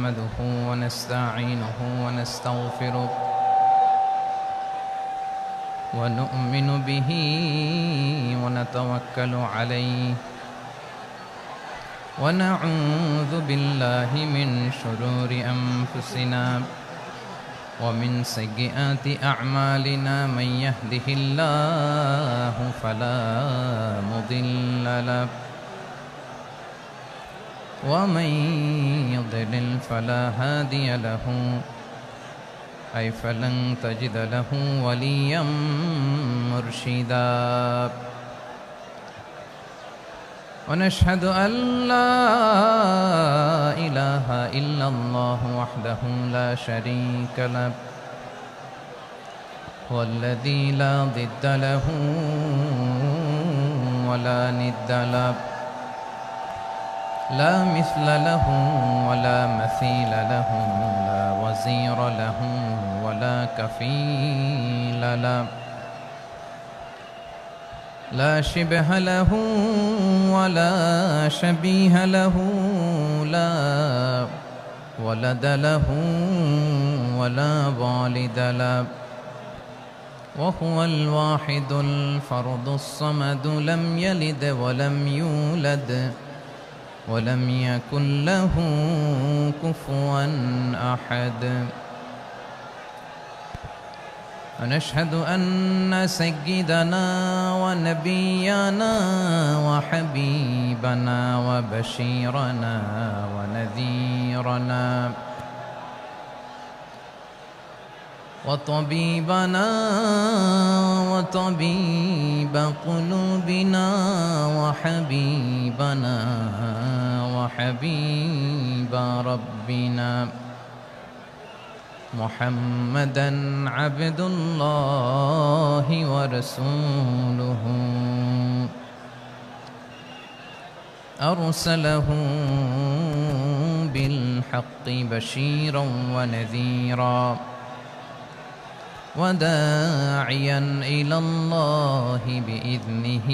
نحمده ونستعينه ونستغفره ونؤمن به ونتوكل عليه ونعوذ بالله من شرور أنفسنا ومن سيئات أعمالنا من يهده الله فلا مضل له ومن يضلل فلا هادي له أي فلن تجد له وليا مرشدا ونشهد أن لا إله إلا الله وحده لا شريك له والذي لا ضد له ولا ند له لا مثل له ولا مثيل له لا وزير له ولا كفيل له لا شبه له ولا شبيه له لا ولد له ولا والد له وهو الواحد الفرد الصمد لم يلد ولم يولد ولم يكن له كفوا أحد ونشهد أن سيدنا ونبينا وحبيبنا وبشيرنا ونذيرنا وطبيبنا وطبيب قلوبنا وحبيبنا وحبيب ربنا محمدا عبد الله ورسوله أرسله بالحق بشيرا ونذيرا وداعيا إلى الله بإذنه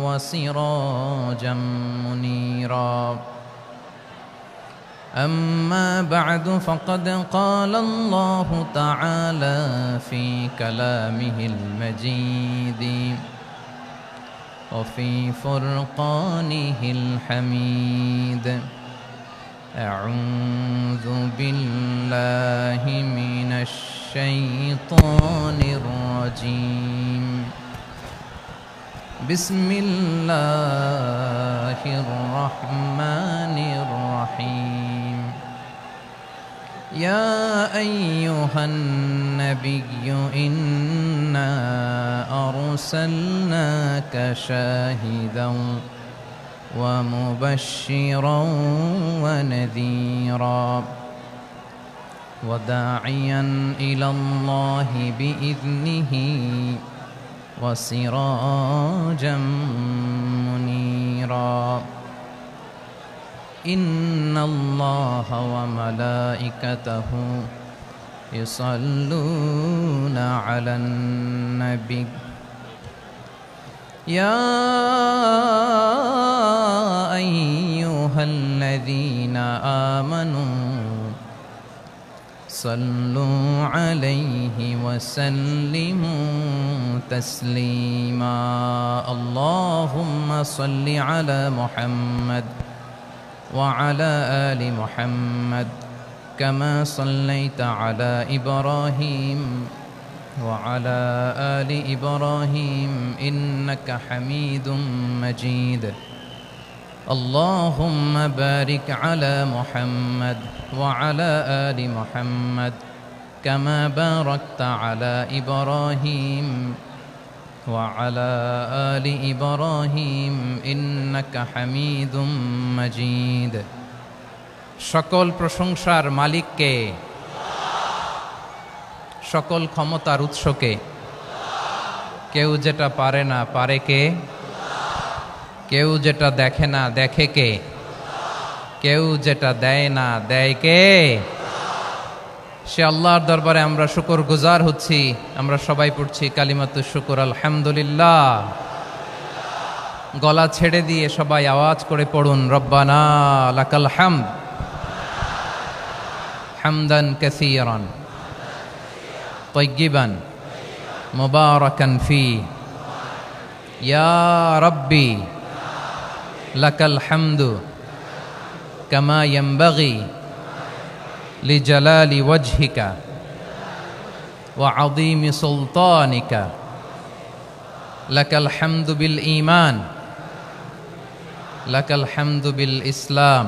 وسراجا منيرا أما بعد فقد قال الله تعالى في كلامه المجيد وفي فرقانه الحميد أعوذ بالله من الشيطان الرجيم بسم الله الرحمن الرحيم يا أيها النبي إنا أرسلناك شاهدا ومبشرا ونذيرا وداعيا إلى الله بإذنه وسراجا منيرا إن الله وملائكته يصلون على النبي يا أيها الذين آمنوا صلوا عليه وسلموا تسليما اللهم صل على محمد وعلى آل محمد كما صليت على إبراهيم وعلى آل إبراهيم إنك حميد مجيد اللهم بارك على محمد وعلى آل محمد كما باركت على إبراهيم وعلى آل إبراهيم إنك حميد مجيد সকল প্রশংসার মালিককে সকল ক্ষমতার উৎসকে কেউ যেটা পারে না পারে কে কেউ যেটা দেখে না দেখে কে কেউ যেটা দেয় না দেয় কে সে আল্লাহর দরবারে আমরা শুকরগুজার হচ্ছি। আমরা সবাই পড়ছি কালিমাতুশ শুকর আলহামদুলিল্লাহ। গলা ছেড়ে দিয়ে সবাই আওয়াজ করে পড়ুন রব্বানা লাকাল হামদ। حمدا كثيرا طيبا مباركا فيه يا ربي لك الحمد كما ينبغي لجلال وجهك وعظيم سلطانك لك الحمد بالإيمان لك الحمد بالإسلام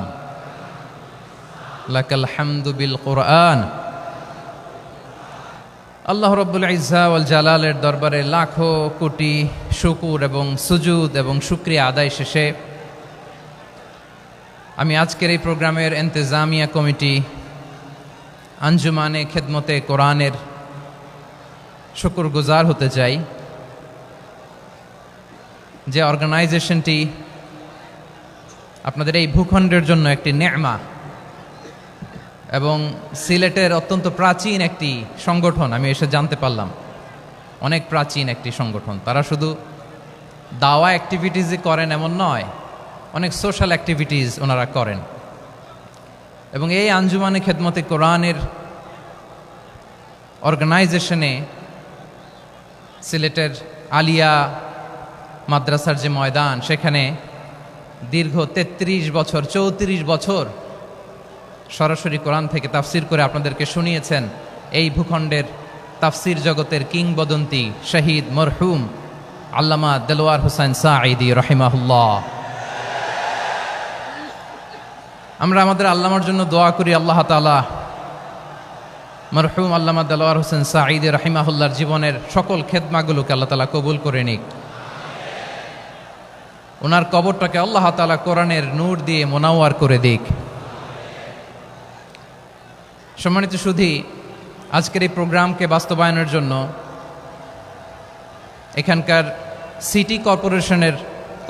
لك الحمد بالقرآن আল্লাহ রব্বুল ইজ্জা ওয়াল জালালের দরবারে লাখো কোটি শুকুর এবং সুজুদ এবং শুকরিয়া আদায় শেষে আমি আজকের এই প্রোগ্রামের ইন্তেজামিয়া কমিটি আঞ্জুমানে খেদমতে কোরআনের শুকরগুজার হতে চাই যে অর্গানাইজেশনটি আপনাদের এই ভূখণ্ডের জন্য একটি নেমা এবং সিলেটের অত্যন্ত প্রাচীন একটি সংগঠন আমি এসে জানতে পারলাম অনেক প্রাচীন একটি সংগঠন তারা শুধু দাওয়া অ্যাক্টিভিটিসই করেন এমন নয় অনেক সোশ্যাল অ্যাক্টিভিটিস ওনারা করেন এবং এই আঞ্জুমানে খেদমতে কোরআনের অর্গানাইজেশনে সিলেটের আলিয়া মাদ্রাসার যে ময়দান সেখানে দীর্ঘ ৩৩ বছর ৩৪ বছর সরাসরি কোরআন থেকে তাফসির করে আপনাদেরকে শুনিয়েছেন এই ভূখণ্ডের তাফসির জগতের কিংবদন্তি শহীদ মরহুম আল্লামা দেলোয়ার হোসেন সাঈদী রাহিমাহুল্লাহ। আমরা আমাদের আল্লামার জন্য দোয়া করি আল্লাহ তাআলা মরহুম আল্লামা দেলোয়ার হোসেন সাঈদী রাহিমাহুল্লাহর জীবনের সকল খেদমাগুলোকে আল্লাহ তাআলা কবুল করে নিক, ওনার কবরটাকে আল্লাহ তাআলা কোরআনের নূর দিয়ে মোনাওয়ার করে দিক। সম্মানিত সুধী, আজকের এই প্রোগ্রামকে বাস্তবায়নের জন্য এখানকার সিটি কর্পোরেশনের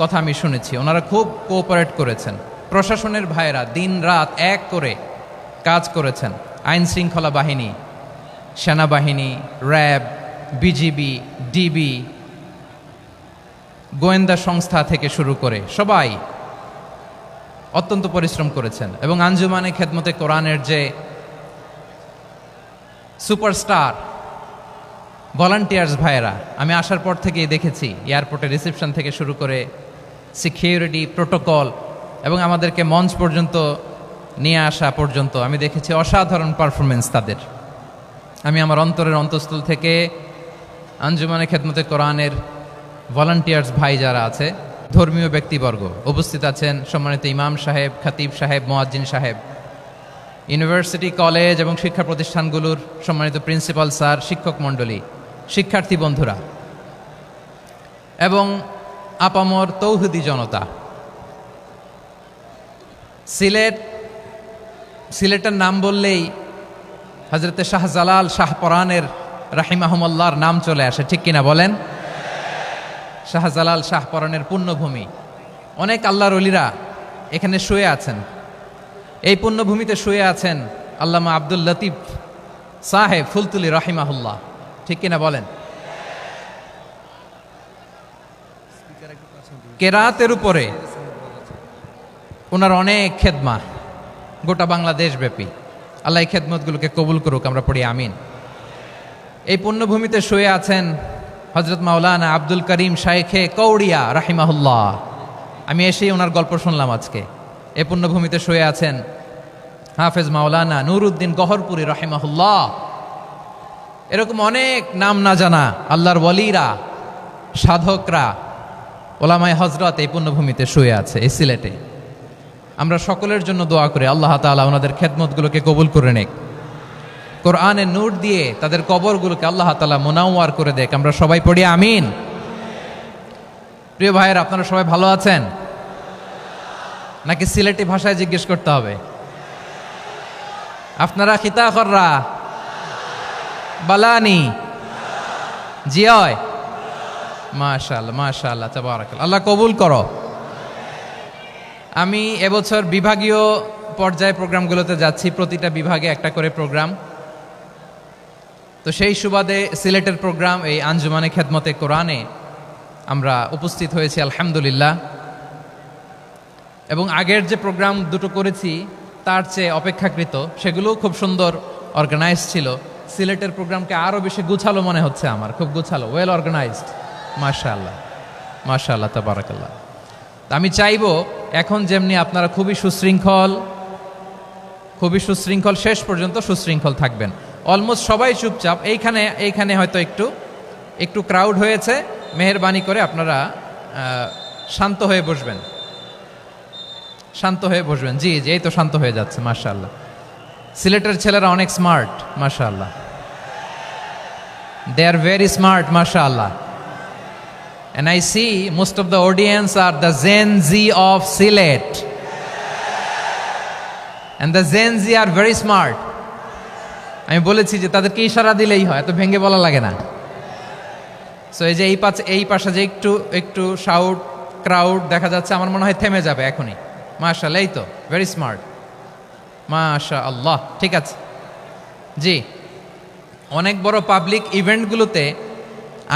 কথা আমি শুনেছি, ওনারা খুব কোঅপারেট করেছেন। প্রশাসনের ভাইয়েরা দিন রাত এক করে কাজ করেছেন। আইন শৃঙ্খলা বাহিনী, সেনাবাহিনী, র্যাব, বিজিবি, ডিবি, গোয়েন্দা সংস্থা থেকে শুরু করে সবাই অত্যন্ত পরিশ্রম করেছেন এবং আঞ্জুমানে খেদমতে কোরআনের যে সুপারস্টার ভলান্টিয়ার্স ভাইয়েরা, আমি আসার পর থেকেই দেখেছি এয়ারপোর্টে রিসেপশন থেকে শুরু করে সিকিউরিটি প্রোটোকল এবং আমাদেরকে মঞ্চ পর্যন্ত নিয়ে আসা পর্যন্ত আমি দেখেছি অসাধারণ পারফরমেন্স তাদের। আমি আমার অন্তরের অন্তঃস্থল থেকে আঞ্জুমানে খেদমতে কোরআনের ভলান্টিয়ার্স ভাই যারা আছে, ধর্মীয় ব্যক্তিবর্গ উপস্থিত আছেন, সম্মানিত ইমাম সাহেব, খতিব সাহেব, মুয়াজ্জিন সাহেব, ইউনিভার্সিটি, কলেজ এবং শিক্ষা প্রতিষ্ঠানগুলোর সম্মানিত প্রিন্সিপাল স্যার, শিক্ষক মণ্ডলী, শিক্ষার্থী বন্ধুরা এবং আপামর তৌহিদি জনতা। সিলেটের নাম বললেই হযরতে শাহজালাল শাহপরানের রাহিমাহুমুল্লাহর নাম চলে আসে, ঠিক কিনা বলেন? শাহজালাল শাহপরানের পুণ্যভূমি, অনেক আল্লাহর ওলিরা এখানে শুয়ে আছেন। এই পুণ্যভূমিতে শুয়ে আছেন আল্লামা আব্দুল লতিফ সাহেব ফুলতুলি রাহিমাহুল্লাহ, ঠিক কিনা বলেন? কেরাতের উপরে ওনার অনেক খেদমা গোটা বাংলাদেশ ব্যাপী। আল্লাহ এই খেদমতগুলোকে কবুল করুক, আমরা পড়ি আমিন। এই পুণ্যভূমিতে শুয়ে আছেন হযরত মাওলানা আব্দুল করিম শাইখে কৌড়িয়া রাহিমাহুল্লাহ। আমি এসেই ওনার গল্প শুনলাম আজকে। এই পুণ্যভূমিতে শুয়ে আছেন হাফেজ মাওলানা নুরউদ্দিন গহরপুরি রাহিমাহুল্লাহ। এরকম অনেক নাম না জানা আল্লাহর ওয়ালিরা, সাধকরা, ওলামায়ে হযরত এই পুণ্যভূমিতে শুয়ে আছে এই সিলেটে। আমরা সকলের জন্য দোয়া করি আল্লাহ তাআলা ওনাদের খেদমতগুলোকে কবুল করে নেক, কোরআনের নূর দিয়ে তাদের কবরগুলোকে আল্লাহ তাআলা মুনাওয়ার করে দেখ। আমরা সবাই পড়ি আমিন। প্রিয় ভাইয়েরা, আপনারা সবাই ভালো আছেন নাকি সিলেটি ভাষায় জিজ্ঞেস করতে হবে? আপনারা খিতা কররা বালানি জিয়? মাশাআল্লাহ মাশাআল্লাহ তাবারাকাল্লাহ, আল্লাহ কবুল করো। আমি এবছর বিভাগীয় পর্যায়ে প্রোগ্রামগুলোতে যাচ্ছি, প্রতিটা বিভাগে একটা করে প্রোগ্রাম। তো সেই সুবাদে সিলেটের প্রোগ্রাম এই আঞ্জুমানে খেদমতে কোরআনে আমরা উপস্থিত হয়েছি আলহামদুলিল্লাহ। এবং আগের যে প্রোগ্রাম দুটো করেছি তার চেয়ে অপেক্ষাকৃত সেগুলোও খুব সুন্দর অর্গানাইজ ছিল। সিলেটের প্রোগ্রামকে আরও বেশি গুছালো মনে হচ্ছে আমার, খুব গুছালো, ওয়েল অর্গানাইজড। মাশাআল্লাহ, মাশাআল্লাহ, তাবারাকাল্লাহ। আমি চাইবো এখন যেমনি আপনারা খুবই সুশৃঙ্খল শেষ পর্যন্ত সুশৃঙ্খল থাকবেন। অলমোস্ট সবাই চুপচাপ, এইখানে হয়তো একটু ক্রাউড হয়েছে, মেহেরবানি করে আপনারা শান্ত হয়ে বসবেন, শান্ত হয়ে বসবেন। জি জি, এই তো শান্ত হয়ে যাচ্ছে, মাশাআল্লাহ। সিলেটের ছেলেরা অনেক স্মার্ট, মাশাআল্লাহ, দে আর ভেরি স্মার্ট, মাশাআল্লাহ। And I see most of the audience are the Gen Z of Silet. And the Gen Z are very smart. আমি বলেছি যে তাদেরকে ইশারা দিলেই হয়, এত ভেঙে বলা লাগে না। সো এই যে এই পাশে যে একটু শাউট ক্রাউড দেখা যাচ্ছে, আমার মনে হয় থেমে যাবে এখনই। মাশাআল্লাহ, এই তো ভেরি স্মার্ট, মাশাআল্লাহ। ঠিক আছে জি, অনেক বড় পাবলিক ইভেন্টগুলোতে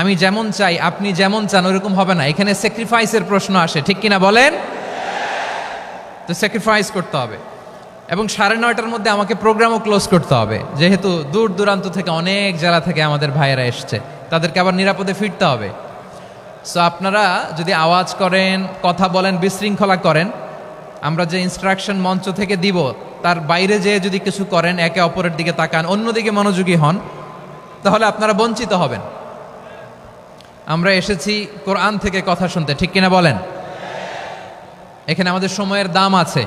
আমি যেমন চাই আপনি যেমন চান ওরকম হবে না, এখানে স্যাক্রিফাইসের প্রশ্ন আসে, ঠিক কিনা বলেন? তো স্যাক্রিফাইস করতে হবে, এবং 9:30টার মধ্যে আমাকে প্রোগ্রামও ক্লোজ করতে হবে, যেহেতু দূর দূরান্ত থেকে অনেক জেলা থেকে আমাদের ভাইয়েরা এসছে, তাদেরকে আবার নিরাপদে ফিরতে হবে। সো আপনারা যদি আওয়াজ করেন, কথা বলেন, বিশৃঙ্খলা করেন, আমরা যে ইনস্ট্রাকশন মঞ্চ থেকে দিব তার বাইরে যেয়ে যদি কিছু করেন, একে অপরের দিকে তাকান, অন্যদিকে মনোযোগী হন, তাহলে আপনারা বঞ্চিত হবেন। আমরা এসেছি কোরআন থেকে কথা শুনতে, ঠিক কিনা বলেন? এখানে আমাদের সময়ের দাম আছে।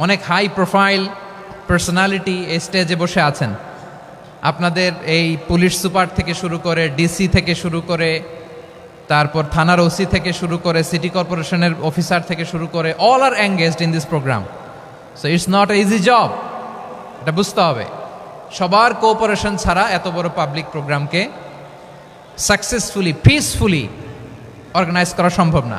অনেক হাই প্রোফাইল পার্সোনালিটি এই স্টেজে বসে আছেন। আপনাদের এই পুলিশ সুপার থেকে শুরু করে, ডিসি থেকে শুরু করে, তারপর থানার ওসি থেকে শুরু করে, সিটি কর্পোরেশনের অফিসার থেকে শুরু করে, all are engaged in this programme. So it's not a easy job, এটা বুঝতে হবে। সবার কোঅপারেশন ছাড়া এত বড় পাবলিক প্রোগ্রামকে সাকসেসফুলি, পিসফুলি অর্গানাইজ করা সম্ভব না।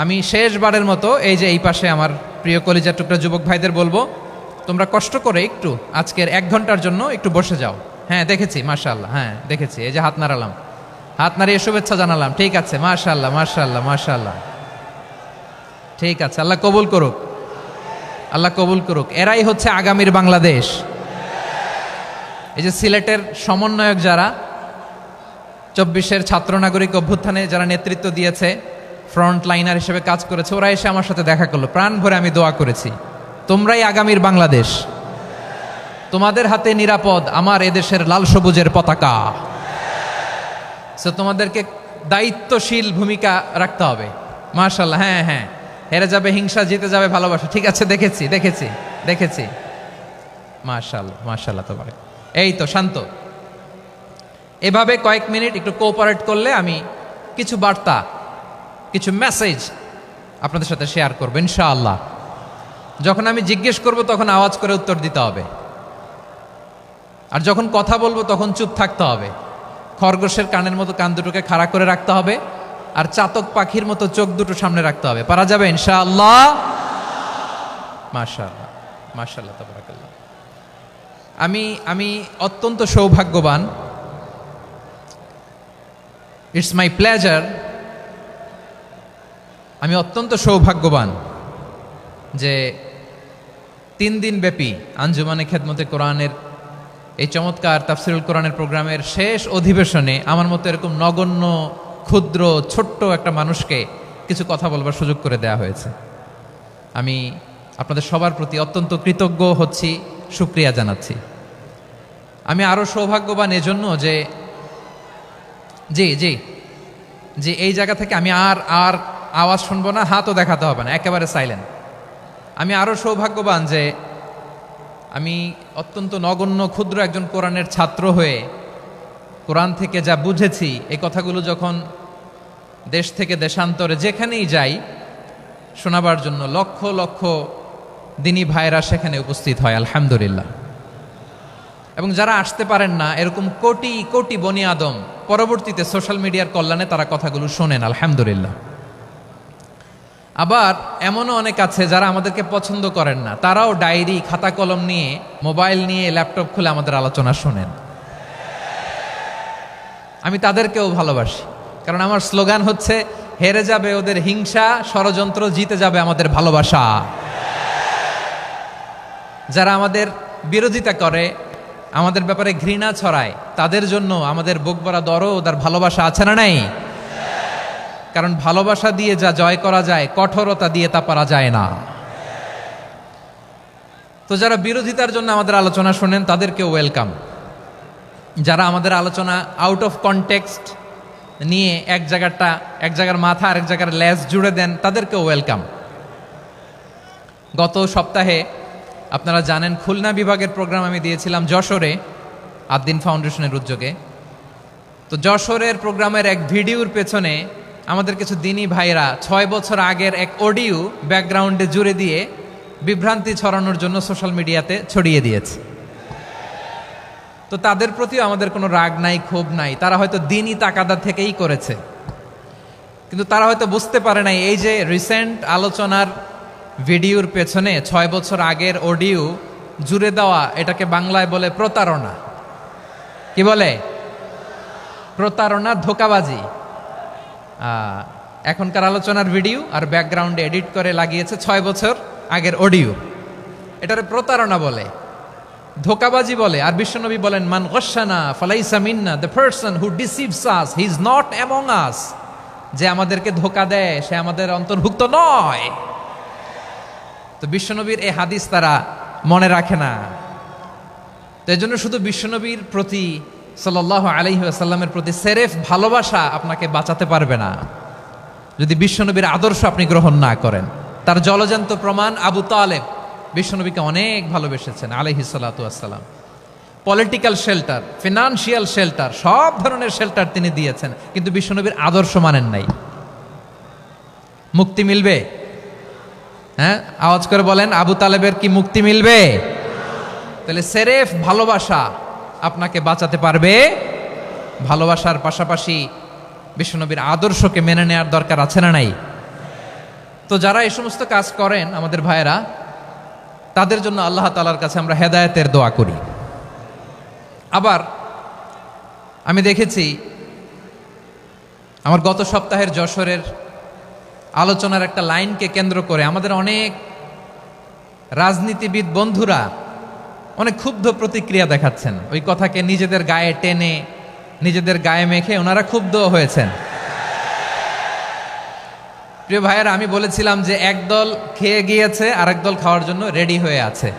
আমি শেষবারের মতো এই যে এই পাশে আমার প্রিয় কলিজার টুকরা যুবক ভাইদের বলবো, তোমরা কষ্ট করে একটু আজকের 1 ঘন্টার জন্য একটু বসে যাও। হ্যাঁ দেখেছি, মাশাআল্লাহ, হ্যাঁ দেখেছি, এই যে হাত নাড়ালাম, হাত নাড়িয়ে শুভেচ্ছা জানালাম, ঠিক আছে, মাশাআল্লাহ, মাশাআল্লাহ, মাশাআল্লাহ, ঠিক আছে। আল্লাহ কবুল করুক, আল্লাহ কবুল করুক। এরাই হচ্ছে আগামীর বাংলাদেশ। এই যে সিলেটের সমন্বয়ক যারা 24-এর ছাত্র নাগরিক অভ্যুত্থানে যারা নেতৃত্ব দিয়েছে, ফ্রন্ট লাইনার হিসেবে কাজ করেছে, ওরা এসে আমার সাথে দেখা করলো, প্রাণ ভরে আমি দোয়া করেছি, তোমরাই আগামীর বাংলাদেশ, তোমাদের হাতে নিরাপদ আমার এদেশের লাল সবুজের পতাকা। সো তোমাদেরকে দায়িত্বশীল ভূমিকা রাখতে হবে। মাশাআল্লাহ, হ্যাঁ হ্যাঁ, হেরে যাবে হিংসা, জিতে যাবে ভালোবাসা, ঠিক আছে, দেখেছি। মাশাআল্লাহ, মাশাআল্লাহ, তোমার এই তো শান্ত। এভাবে কয়েক মিনিট একটু কোঅপারেট করলে আমি কিছু বার্তা, কিছু মেসেজ আপনাদের সাথে শেয়ার করবো ইনশাআল্লাহ। যখন আমি জিজ্ঞেস করব তখন আওয়াজ করে উত্তর দিতে হবে, আর যখন কথা বলবো তখন চুপ থাকতে হবে। খরগোশের কানের মতো কান দুটোকে খাড়া করে রাখতে হবে, আর চাতক পাখির মতো চোখ দুটো সামনে রাখতে হবে। পারা যাবে ইনশাআল্লাহ? মাশাআল্লাহ, মাশাআল্লাহ, তাবারাকাল্লাহ। আমি অত্যন্ত সৌভাগ্যবান, ইটস মাই প্লেজার, আমি অত্যন্ত সৌভাগ্যবান যে 3 দিন ব্যাপী আঞ্জুমানে খেদমতে কোরআনের এই চমৎকার তাফসিরুল কোরআনের প্রোগ্রামের শেষ অধিবেশনে আমার মতো এরকম নগণ্য, ক্ষুদ্র, ছোট্ট একটা মানুষকে কিছু কথা বলবার সুযোগ করে দেয়া হয়েছে। আমি আপনাদের সবার প্রতি অত্যন্ত কৃতজ্ঞ হচ্ছি, শুকরিয়া জানাচ্ছি। আমি আরও সৌভাগ্যবান এজন্য যে জি এই জায়গা থেকে আমি আর আওয়াজ শুনবো না, হাতও দেখাতে হবে না, একেবারে সাইলেন্ট। আমি আরও সৌভাগ্যবান যে আমি অত্যন্ত নগণ্য, ক্ষুদ্র একজন কোরআনের ছাত্র হয়ে কোরআন থেকে যা বুঝেছি, এই কথাগুলো যখন দেশ থেকে দেশান্তরে যেখানেই যাই শোনাবার জন্য লক্ষ লক্ষ দিনী ভাইরা সেখানে উপস্থিত হয়, আলহামদুলিল্লাহ। এবং যারা আসতে পারেন না, এরকম কোটি কোটি বনি আদম পরবর্তীতে সোশ্যাল মিডিয়ার কল্যাণে তারা কথাগুলো শোনেন, আলহামদুলিল্লাহ। আবার এমনও অনেক আছে যারা আমাদেরকে পছন্দ করেন না, তারাও ডায়েরি, খাতা কলম নিয়ে, মোবাইল নিয়ে, ল্যাপটপ খুলে আমাদের আলোচনা শোনেন। আমি তাদেরকেও ভালোবাসি, কারণ আমার স্লোগান হচ্ছে, হেরে যাবে ওদের হিংসা, ষড়যন্ত্র, জিতে যাবে আমাদের ভালোবাসা। যারা আমাদের বিরোধিতা করে, আমাদের ব্যাপারে ঘৃণা ছড়ায়, তাদের জন্য আমাদের বুক ভরা দরদ আর ভালোবাসা আছে না নাই? কারণ ভালোবাসা দিয়ে যা জয় করা যায়, কঠোরতা দিয়ে তা পারা যায় না। তো যারা বিরোধিতার জন্য আমাদের আলোচনা শোনেন তাদেরকে ওয়েলকাম। যারা আমাদের আলোচনা আউট অফ কনটেক্সট নিয়ে এক জায়গার মাথা আর এক জায়গার লেজ জুড়ে দেন, তাদেরকেও ওয়েলকাম। গত সপ্তাহে আপনারা জানেন খুলনা বিভাগের প্রোগ্রাম আমি দিয়েছিলাম যশোরে, আদ্দিন ফাউন্ডেশনের উদ্যোগে। তো যশোরের প্রোগ্রামের এক ভিডিওর পেছনে আমাদের কিছু দিনী ভাইরা 6 বছর আগের এক অডিও ব্যাকগ্রাউন্ডে জুড়ে দিয়ে বিভ্রান্তি ছড়ানোর জন্য সোশ্যাল মিডিয়াতে ছড়িয়ে দিয়েছে। তো তাদের প্রতিও আমাদের কোনো রাগ নাই, ক্ষোভ নাই। তারা হয়তো দিনই তাকাদা থেকেই করেছে, কিন্তু তারা হয়তো বুঝতে পারে নাই এই যে রিসেন্ট আলোচনার ভিডিওর পেছনে 6 বছর আগের অডিও জুড়ে দেওয়া, এটাকে বাংলায় বলে প্রতারণা। কি বলে? প্রতারণা, ধোঁকাবাজি। এখনকার আলোচনার ভিডিও আর ব্যাকগ্রাউন্ডে এডিট করে লাগিয়েছে 6 বছর আগের অডিও। এটারে প্রতারণা বলে, ধোঁকাবাজি বলে। আর বিশ্বনবী বলেন, মান গশানা ফালাইসা মিন্না, the person who deceives us he is not among us. যে আমাদেরকে ধোঁকা দেয় সে আমাদের অন্তর্ভুক্ত নয়। তো বিশ্বনবীর এই হাদিস তারা মনে রাখে না। তো এই জন্য শুধু বিশ্বনবীর প্রতি সাল্লাল্লাহু আলাইহি ওয়াসাল্লামের প্রতি সেরেফ ভালোবাসা আপনাকে বাঁচাতে পারবে না যদি বিশ্বনবীর আদর্শ আপনি গ্রহণ না করেন। তার জলজান্ত প্রমাণ আবু তালেব বিশ্বনবীকে অনেক ভালোবেসেছেন আলাইহিস সালাতু ওয়াসসালাম। পলিটিক্যাল শেল্টার, ফিনান্সিয়াল শেল্টার, সব ধরনের শেল্টার তিনি দিয়েছেন, কিন্তু বিশ্বনবীর আদর্শ মানেন নাই। মুক্তি মিলবে? হ্যাঁ, আওয়াজ করে বলেন, আবু তালেবের কি মুক্তি মিলবে? তাহলে সেরেফ ভালোবাসা আপনাকে বাঁচাতে পারবে। ভালোবাসার পাশাপাশি বিশ্বনবীর আদর্শকে মেনে নেওয়ার দরকার আছে না নাই? তো যারা এই সমস্ত কাজ করেন আমাদের ভাইয়েরা, তাদের জন্য আল্লাহ তাআলার কাছে আমরা হেদায়েতের দোয়া করি। আবার আমি দেখেছি আমার গত সপ্তাহের যশোরের আলোচনার একটা লাইনকে কেন্দ্র করে আমাদের অনেক রাজনীতিবিদ বন্ধুরা অনেক ক্ষুব্ধ প্রতিক্রিয়া দেখাচ্ছেন। ওই কথাকে নিজেদের গায়ে টেনে, নিজেদের গায়ে মেখে ওনারা ক্ষুব্ধ হয়েছেন। প্রিয় ভাইয়েরা, আমি বলেছিলাম যে একদল খেয়ে গিয়েছে, আরেক দল খাওয়ার জন্য রেডি হয়ে আছে।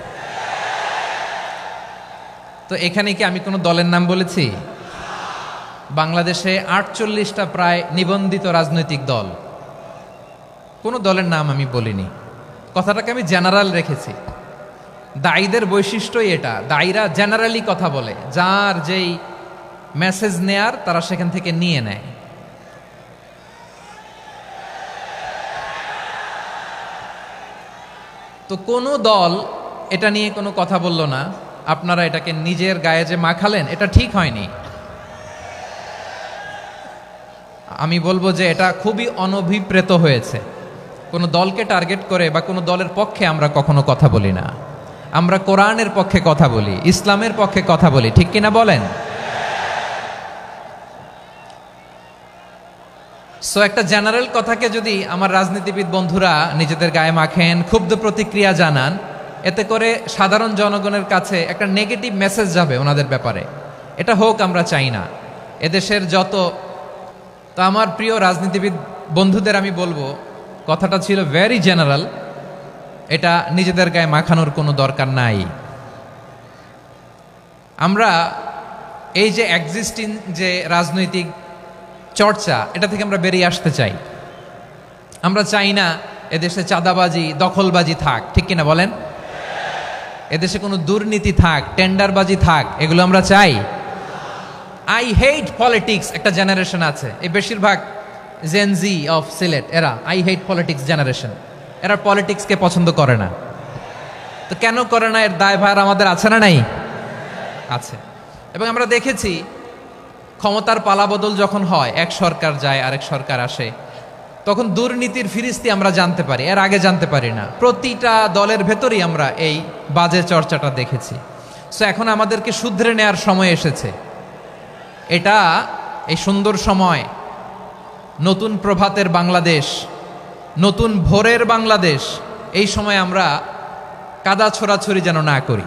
তো এখানে কি আমি কোনো দলের নাম বলেছি? বাংলাদেশে 48টা প্রায় নিবন্ধিত রাজনৈতিক দল, কোনো দলের নাম আমি বলিনি। কথাটাকে আমি জেনারেল রেখেছি। দায়ীদের বৈশিষ্ট্যই এটা, দায়ীরা জেনারেলি কথা বলে, যার যেই মেসেজ নেয়ার তারা সেখান থেকে নিয়ে নেয়। তো কোনো দল এটা নিয়ে কোনো কথা বলল না। আপনারা এটাকে নিজের গায়ে যে মাখালেন, এটা ঠিক হয়নি। আমি বলবো যে এটা খুবই অনভিপ্রেত হয়েছে। কোনো দলকে টার্গেট করে বা কোনো দলের পক্ষে আমরা কখনো কথা বলি না। আমরা কোরআনের পক্ষে কথা বলি, ইসলামের পক্ষে কথা বলি, ঠিক কিনা বলেন? সো একটা জেনারেল কথাকে যদি আমার রাজনীতিবিদ বন্ধুরা নিজেদের গায়ে মাখেন, ক্ষুব্ধ প্রতিক্রিয়া জানান, এতে করে সাধারণ জনগণের কাছে একটা নেগেটিভ মেসেজ যাবে ওনাদের ব্যাপারে। এটা হোক আমরা চাই না। এদেশের তো আমার প্রিয় রাজনীতিবিদ বন্ধুদের আমি বলবো, কথাটা ছিল ভেরি জেনারেল, এটা নিজেদের গায়ে মাখানোর কোনো দরকার নাই। আমরা এই যে এক্সিস্টিং যে রাজনৈতিক চর্চা, এটা থেকে আমরা বেরিয়ে আসতে চাই। আমরা চাই না এদেশে চাঁদাবাজি, দখলবাজি থাক, ঠিক কিনা বলেন? এদেশে কোনো দুর্নীতি থাক, টেন্ডারবাজি থাক, এগুলো আমরা চাই। আই হেট পলিটিক্স একটা জেনারেশন আছে, এই বেশিরভাগ জেনজি অফ সিলেট, এরা আই হেট পলিটিক্স জেনারেশন। এরা পলিটিক্সকে পছন্দ করে না। তো কেন করে না, এর দায়ভার আমাদের আছে না নাই? আছে। এবং আমরা দেখেছি ক্ষমতার পালাবদল যখন হয়, এক সরকার যায় আরেক সরকার আসে, তখন দুর্নীতির ফিরিস্তি আমরা জানতে পারি, এর আগে জানতে পারি না। প্রতিটা দলের ভেতরেই আমরা এই বাজে চর্চাটা দেখেছি। সো এখন আমাদেরকে শুধরে নেয়ার সময় এসেছে। এটা এই সুন্দর সময়, নতুন প্রভাতের বাংলাদেশ, নতুন ভোরের বাংলাদেশ। এই সময় আমরা কাদা ছোড়াছুরি যেন না করি।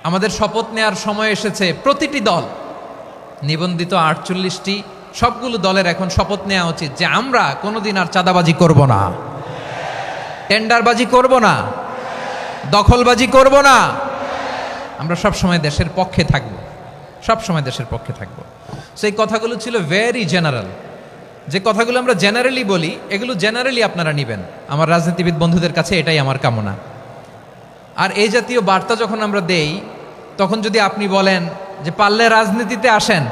আমাদের শপথ নেওয়ার সময় এসেছে। প্রতিটি দল নিবন্ধিত 48টি সবগুলো দলের এখন শপথ নেওয়া উচিত যে আমরা কোনোদিন আর চাঁদাবাজি করব না, টেন্ডারবাজি করব না, দখলবাজি করব না। আমরা সব সময় দেশের পক্ষে থাকব, সব সময় দেশের পক্ষে থাকব। সেই কথাগুলো ছিল ভেরি জেনারেল। যে কথাগুলো আমরা জেনারেলি বলি, এগুলো জেনারেলি আপনারা নেবেন। আমার রাজনীতিবিদ বন্ধুদের কাছে এটাই আমার কামনা। আর এই জাতীয় বার্তা যখন আমরা দেই, তখন যদি আপনি বলেন যে পারলে রাজনীতিতে আসেন,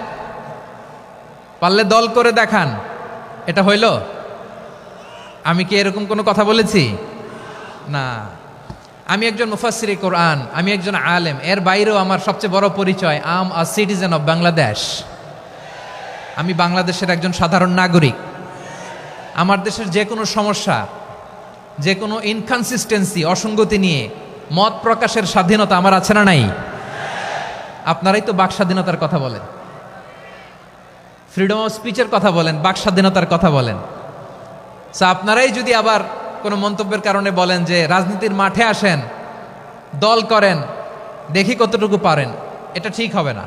পারলে দল করে দেখান, এটা হইল? আমি কি এরকম কোনো কথা বলেছি? না। আমি একজন মুফাসসিরে কোরআন, আমি একজন আলেম, এর বাইরেও আমার সবচেয়ে বড় পরিচয় আম আ সিটিজেন অফ বাংলাদেশ। আমি বাংলাদেশের একজন সাধারণ নাগরিক। আমার দেশের যে কোনো সমস্যা, যে কোনো ইনকনসিস্টেন্সি, অসঙ্গতি নিয়ে মত প্রকাশের স্বাধীনতা আমার আছে না নাই? আপনারাই তো বাক স্বাধীনতার কথা বলেন, ফ্রিডম অফ স্পিচের কথা বলেন, বাক স্বাধীনতার কথা বলেন। আপনারাই যদি আবার কোনো মন্তব্যের কারণে বলেন যে রাজনীতির মাঠে আসেন, দল করেন, দেখি কতটুকু পারেন, এটা ঠিক হবে না।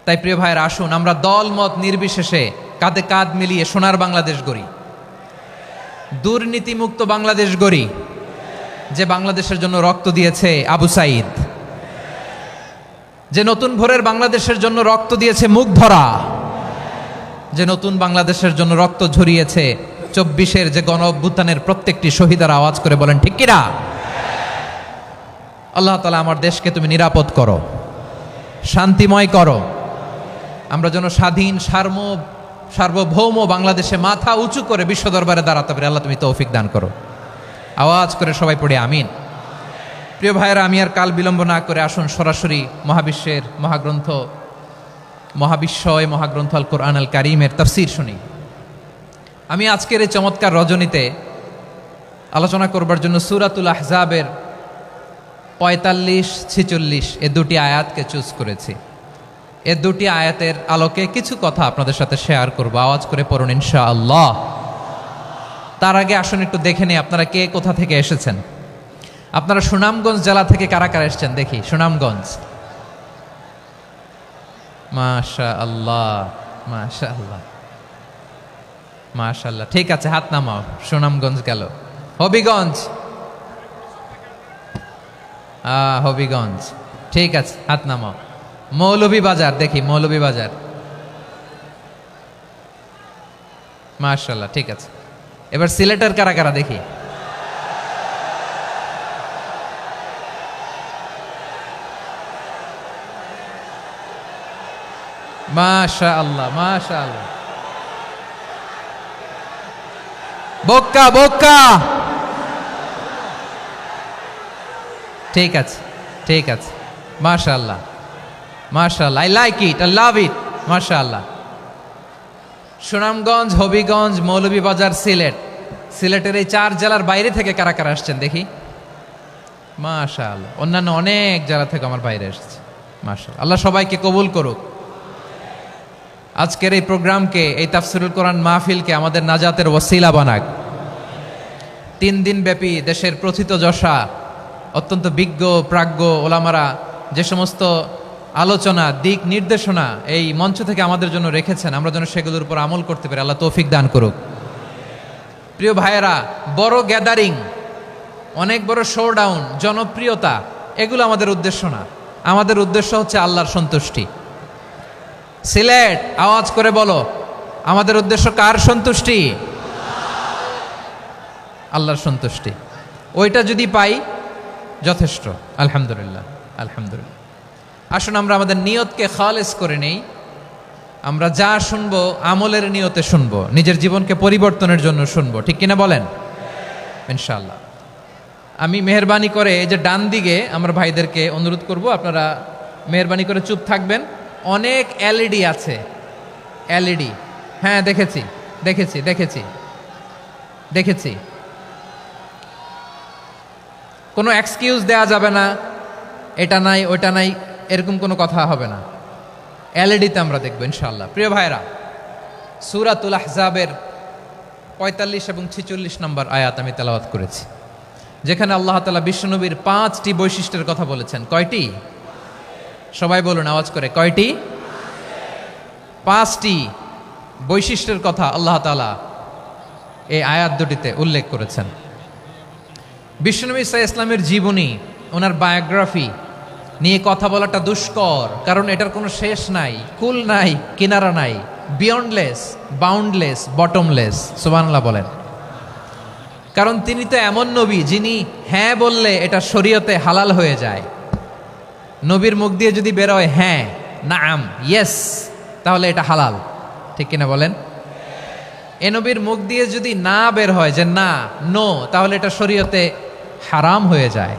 তাই প্রিয় ভাইয়ের, আসুন আমরা দল মত নির্বিশেষে কাঁধে কাঁধ মিলিয়ে সোনার বাংলাদেশ গড়ি, দুর্নীতিমুক্ত বাংলাদেশ গড়ি। যে বাংলাদেশের জন্য রক্ত দিয়েছে আবু সাঈদ, যে নতুন ভোরের বাংলাদেশের জন্য রক্ত দিয়েছে মুগ্ধরা, যে নতুন বাংলাদেশের জন্য রক্ত ঝরিয়েছে 24-এর যে গণ অভ্যুত্থানের প্রত্যেকটি শহীদার আওয়াজ করে বলেন ঠিক কিনা? আল্লাহ তাআলা আমার দেশকে তুমি নিরাপদ করো, শান্তিময় করো। আমরা যেন স্বাধীন সার্বভৌম বাংলাদেশে মাথা উঁচু করে বিশ্ব দরবারে দাঁড়াতে পারি। আল্লাহ তুমি তৌফিক দান করো। আওয়াজ করে সবাই পড়ে আমিন। প্রিয় ভাইয়েরা, আমি আর কাল বিলম্ব না করে আসুন সরাসরি মহাবিশ্বের মহাগ্রন্থ, মহাবিশ্বয় মহাগ্রন্থ আল কোরআন আল কারীমের তাফসীর শুনি। আমি আজকের এই চমৎকার রজনীতে আলোচনা করবার জন্য সূরাতুল আহজাবের 45-46 এ দুটি আয়াতকে চুজ করেছি। এ দুটি আয়াতের আলোকে কিছু কথা আপনাদের সাথে শেয়ার করব। আওয়াজ করে পড়ুন ইনশাআল্লাহ। তার আগে আসুন একটু দেখে নিই আপনারা কে কোথা থেকে এসেছেন। আপনারা সুনামগঞ্জ জেলা থেকে কারা কারা এসেছেন দেখি। সুনামগঞ্জ, মাশাআল্লাহ মাশাআল্লাহ মাশাআল্লাহ। ঠিক আছে, হাত নামাও। সুনামগঞ্জ গেল। হবিগঞ্জ, হবিগঞ্জ, ঠিক আছে, হাত নামাও। মৌলভীবাজার দেখি, মৌলভীবাজার, মাশাআল্লাহ, ঠিক আছে। এবার সিলেটের কারা কারা দেখি। মাশাআল্লাহ মাশাআল্লাহ। বক্কা বক্কা, ঠিক আছে ঠিক আছে, মাশাআল্লাহ মাশাআল্লাহ, I like it, I love it, মাশাআল্লাহ। সুনামগঞ্জ, হবিগঞ্জ, মৌলভীবাজার, সিলেট। সিলেটের এই 4 জেলার বাইরে থেকে কারা কারা আসছেন দেখি। মাশাআল্লাহ। অন্যান্য অনেক জেলা থেকে আমার বাইরে এসেছে, মাশাআল্লাহ। আল্লাহ সবাইকে কবুল করুক। আজকের এই প্রোগ্রামকে, এই তাফসীরুল কোরআন মাহফিলকে আমাদের নাজাতের ওসিলা বানাক। 3 দিন ব্যাপী দেশের প্রথিতযশা অত্যন্ত বিজ্ঞ প্রাজ্ঞ ওলামারা যে সমস্ত আলোচনা, দিক নির্দেশনা এই মঞ্চ থেকে আমাদের জন্য রেখেছেন, আমরা যেন সেগুলোর উপর আমল করতে পারি। আল্লাহ তৌফিক দান করুক। প্রিয় ভাইয়েরা, বড় গ্যাদারিং, অনেক বড় শোডাউন, জনপ্রিয়তা, এগুলো আমাদের উদ্দেশ্য না। আমাদের উদ্দেশ্য হচ্ছে আল্লাহর সন্তুষ্টি। সিলেট, আওয়াজ করে বলো, আমাদের উদ্দেশ্য কার সন্তুষ্টি? আল্লাহর সন্তুষ্টি। ওইটা যদি পাই যথেষ্ট, আলহামদুলিল্লাহ আলহামদুলিল্লাহ। আসুন আমরা আমাদের নিয়তকে খালেস করে নেই। আমরা যা শুনবো আমলের নিয়তে শুনবো, নিজের জীবনকে পরিবর্তনের জন্য শুনবো, ঠিক কিনা বলেন? ইনশাআল্লাহ। আমি মেহরবানি করে এই যে ডান দিকে আমার ভাইদেরকে অনুরোধ করব, আপনারা মেহরবানি করে চুপ থাকবেন। অনেক এলইডি আছে, এলইডি, হ্যাঁ দেখেছি দেখেছি দেখেছি দেখেছি। কোনো এক্সকিউজ দেয়া যাবে না, এটা নাই ওইটা নাই, এরকম কোনো কথা হবে না। এলইডিতে আমরা দেখবো ইনশাআল্লাহ। প্রিয় ভাইরা, সূরাতুল আহজাবের 45 এবং 46 নম্বর আয়াত আমি তেলাওয়াত করেছি। যেখানে আল্লাহ তাআলা বিশ্বনবীর 5টি বৈশিষ্ট্যের কথা বলেছেন। কয়টি? সবাই বলুন আওয়াজ করে, কয়টি? 5টি বৈশিষ্ট্যের কথা আল্লাহ তাআলা এই আয়াত দুটিতে উল্লেখ করেছেন। বিশ্বনবী সাল্লাল্লাহু আলাইহি ইসলামের জীবনী, ওনার বায়োগ্রাফি নিয়ে কথা বলাটা দুষ্কর, কারণ এটার কোনো শেষ নাই, কুল নাই, কিনারা নাই, বিয়ন্ডলেস, বাউন্ডলেস, বটমলেস। সুবহানাল্লাহ বলেন। কারণ তিনি তো এমন নবী যিনি হ্যাঁ বললে এটা শরীয়তে হালাল হয়ে যায়। নবীর মুখ দিয়ে যদি বেরোয় হ্যাঁ, নাম, ইয়েস, তাহলে এটা হালাল। ঠিক কিনা বলেন? এ নবীর মুখ দিয়ে যদি না বের হয় যে না, নো, তাহলে এটা শরীয়তে হারাম হয়ে যায়।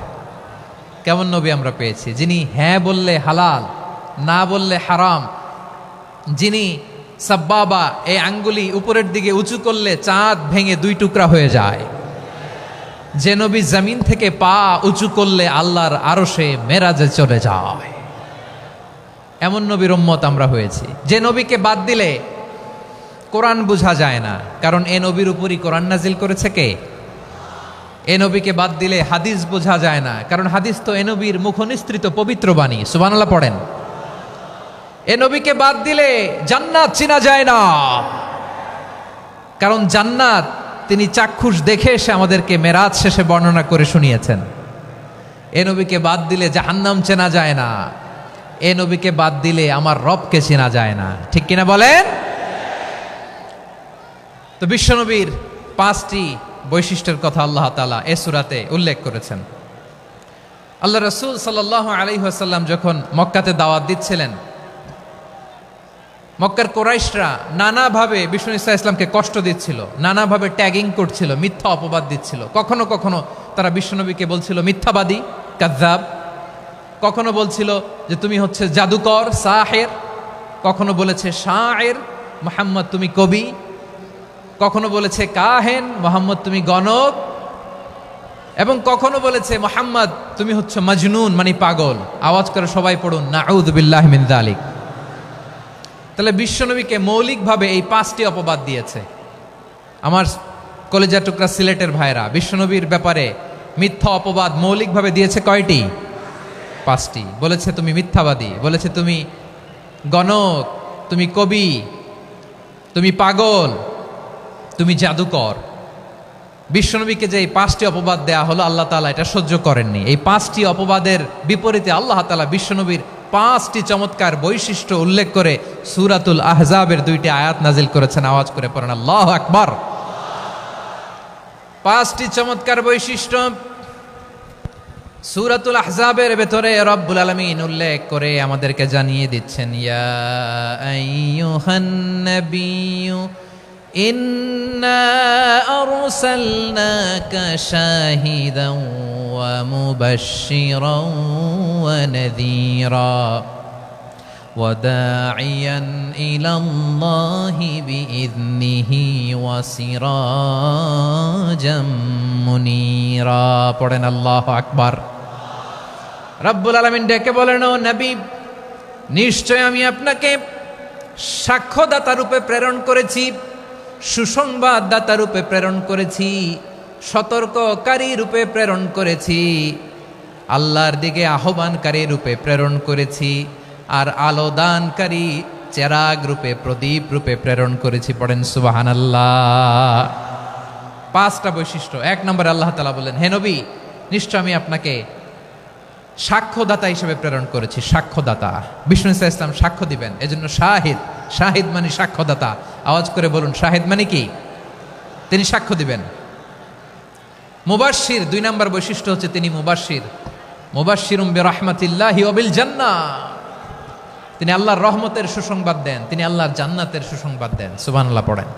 কেমন নবী আমরা পেয়েছি, যিনি হ্যাঁ বললে হালাল, না বললে হারাম, যিনি সাব্বাবা এই আঙ্গুলি উপরের দিকে উঁচু করলে চাঁদ ভেঙে 2 টুকরা হয়ে যায়, যে নবী জমিন থেকে পা উঁচু করলে আল্লাহর আরশে মেরাজে চলে যায়, এমন নবীর উম্মত আমরা হয়েছি। যে নবীকে বাদ দিলে কোরআন বোঝা যায় না, কারণ এ নবীর উপরই কোরআন নাজিল করেছে কে? এ নবীকে বাদ দিলে হাদিস বোঝা যায় না, কারণ হাদিস তো এ নবীর মুখনিসৃত পবিত্র বাণী। সুবহানাল্লাহ পড়েন। এ নবীকে বাদ দিলে জান্নাত চেনা যায় না, কারণ জান্নাত তিনি চাক্ষুষ দেখে এসে আমাদেরকে মেরাজ শেষে বর্ণনা করে শুনিয়েছেন। এ নবীকে বাদ দিলে জাহান্নাম চেনা যায় না, এ নবীকে বাদ দিলে আমার রবকে চেনা যায় না। ঠিক কিনা বলেন? তো বিশ্বনবীর 5টি বৈশিষ্ট্যের কথা আল্লাহ তাআলা এই সূরাতে উল্লেখ করেছেন। আল্লাহ রাসূল সাল্লাল্লাহু আলাইহি ওয়াসাল্লাম যখন মক্কাতে দাওয়াত দিচ্ছিলেন, মক্কার কুরাইশরা নানাভাবে বিষ্ণু ইসা ইসলামকে কষ্ট দিচ্ছিল, নানাভাবে ট্যাগিং করছিল, মিথ্যা অপবাদ দিচ্ছিল। কখনো কখনো তারা বিশ্বনবীকে বলছিল মিথ্যাবাদী, কাযযাব। কখনো বলছিল যে তুমি হচ্ছে জাদুকর, সাহের। কখনো বলেছে শায়ের, মুহাম্মদ তুমি কবি। কখনো বলেছে কাহেন, মুহাম্মদ তুমি গণক। এবং কখনো বলেছে মুহাম্মদ তুমি হচ্ছে মাজনুন, মানে পাগল। আওয়াজ করে সবাই পড়ুন নাউযু বিল্লাহি মিন যালিক। তাহলে বিশ্বনবীকে মৌলিকভাবে এই 5টি অপবাদ দিয়েছে। আমার কলেজা টুকরা সিলেটের ভাইরা, বিশ্বনবীর ব্যাপারে মিথ্যা অপবাদ মৌলিকভাবে দিয়েছে কয়টি? 5টি। বলেছে তুমি মিথ্যাবাদী, বলেছে তুমি গণক, তুমি কবি, তুমি পাগল, তুমি জাদুকর। বিশ্বনবীকে যে এই 5টি অপবাদ দেয়া হলো, আল্লাহ তাআলা এটা সহ্য করেননি। এই 5টি অপবাদের বিপরীতে আল্লাহ তাআলা বিশ্বনবীর 5টি চমৎকার বৈশিষ্ট্য উল্লেখ করে সূরাতুল আহজাবের 2টি আয়াত নাজিল করেছেন। আওয়াজ করে পড়েন আল্লাহু আকবার। 5টি চমৎকার বৈশিষ্ট্য সূরাতুল আহজাবের ভেতরে রব্বুল আলামিন উল্লেখ করে আমাদেরকে জানিয়ে দিচ্ছেন, ইয়া আইয়ুহান নাবিয়্যু ইন্না আরসালনাকা শাহিদান ওয়া মুবাশশিরান ওয়া নাযীরা ওয়া দাঈয়ান ইলাল্লাহি বিইذনিহি ওয়া সিরাজাম মুনীরা। পড়েন আল্লাহু আকবার। রব্বুল আলামিন ডেকে বলেন, ও নবী, নিশ্চয় আমি আপনাকে সাক্ষ্যদাতা রূপে প্রেরণ করেছি, সুসংবাদদাতা রূপে প্রেরণ করেছি, সতর্ককারী রূপে প্রেরণ করেছি, আল্লাহর দিকে আহ্বানকারী রূপে প্রেরণ করেছি, আর আলো দানকারী চেরাগ রূপে, প্রদীপ রূপে প্রেরণ করেছি। পড়েন সুবহানাল্লাহ। 5টা বৈশিষ্ট্য। 1 নম্বরে আল্লাহ তাআলা বলেন, হে নবী, নিশ্চয় আমি আপনাকে সাক্ষ্যদাতা হিসেবে প্রেরণ করেছি। সাক্ষ্যদাতা, বিষ্ণু ইসা ইসলাম সাক্ষ্য দিবেন, এজন্য শাহিদ। শাহিদ মানে সাক্ষ্যদাতা। আওয়াজ করে বলুন, শাহিদ মানে কি? তিনি সাক্ষ্য দিবেন। মুবাশশির, 2 নম্বর বৈশিষ্ট্য হচ্ছে তিনি মুবাশশির। মুবাশশিরুম বিরাহমাতিল্লাহি ওয়া বিল জান্নাহ। তিনি আল্লাহর রহমতের সুসংবাদ দেন, তিনি আল্লাহর জান্নাতের সুসংবাদ দেন। সুবহানাল্লাহ পড়েন।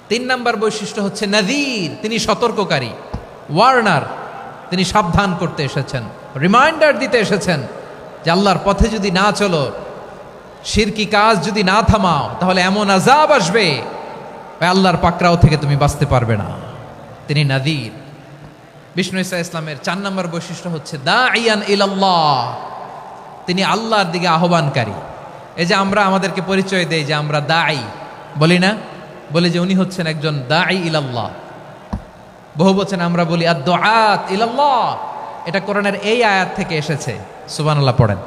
3 নম্বর বৈশিষ্ট্য হচ্ছে নাযীর, তিনি সতর্ককারী, ওয়ার্নার। তিনি সাবধান করতে এসেছেন, রিমাইন্ডার দিতে এসেছেন যে আল্লাহর পথে যদি না চলো, শিরকি কাজ যদি না থামাও, তাহলে এমন আযাব আসবে আল্লাহর পাকড়াও থেকে তুমি বাঁচতে পারবে না। তিনি নাযীর। বিষ্ণু ইসা ইসলামের 4 নম্বর বৈশিষ্ট্য হচ্ছে দাঈয়ান ইলাল্লাহ, তিনি আল্লাহর দিকে আহ্বানকারী। এই যে আমরা আমাদেরকে পরিচয় দেই যে আমরা দাঈ, বলি না? বলি যে উনি হচ্ছেন একজন দাঈ ইলাল্লাহ। বহুবচনে আমরা বলি আদ-দুআত ইলাল্লাহ, এটা কোরআনের এই আয়াত থেকে এসেছে। সুবহানাল্লাহ পড়েন।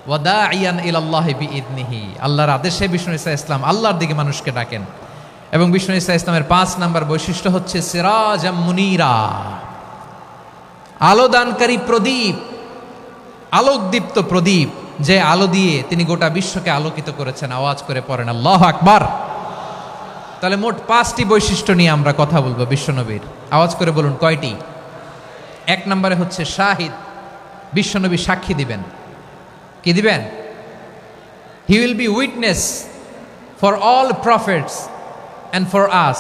ওয়াদাইয়ান ইলাল্লাহি বিইذনিহি, আল্লাহর আদেশে বিষ্ণু ঈসা ইসলাম আল্লাহর দিকে মানুষকে ডাকেন। এবং বিষ্ণু ঈসা ইসলামের ৫ নাম্বার বৈশিষ্ট্য হচ্ছে সিরাজাম মুনীরা, আলোদানকারী প্রদীপ, আলোকদীপ্ত প্রদীপ, যে আলো দিয়ে তিনি গোটা বিশ্বকে আলোকিত করেছেন। আওয়াজ করে পড়েন আল্লাহু আকবার। তাহলে মোট ৫টি বৈশিষ্ট্য নিয়ে আমরা কথা বলবো বিশ্বনবীর। আওয়াজ করে বলুন কয়টি? ১ নম্বরে হচ্ছে শাহিদ, বিশ্বনবী সাক্ষী দিবেন। কি দিবেন? He will be witness for all prophets and for us.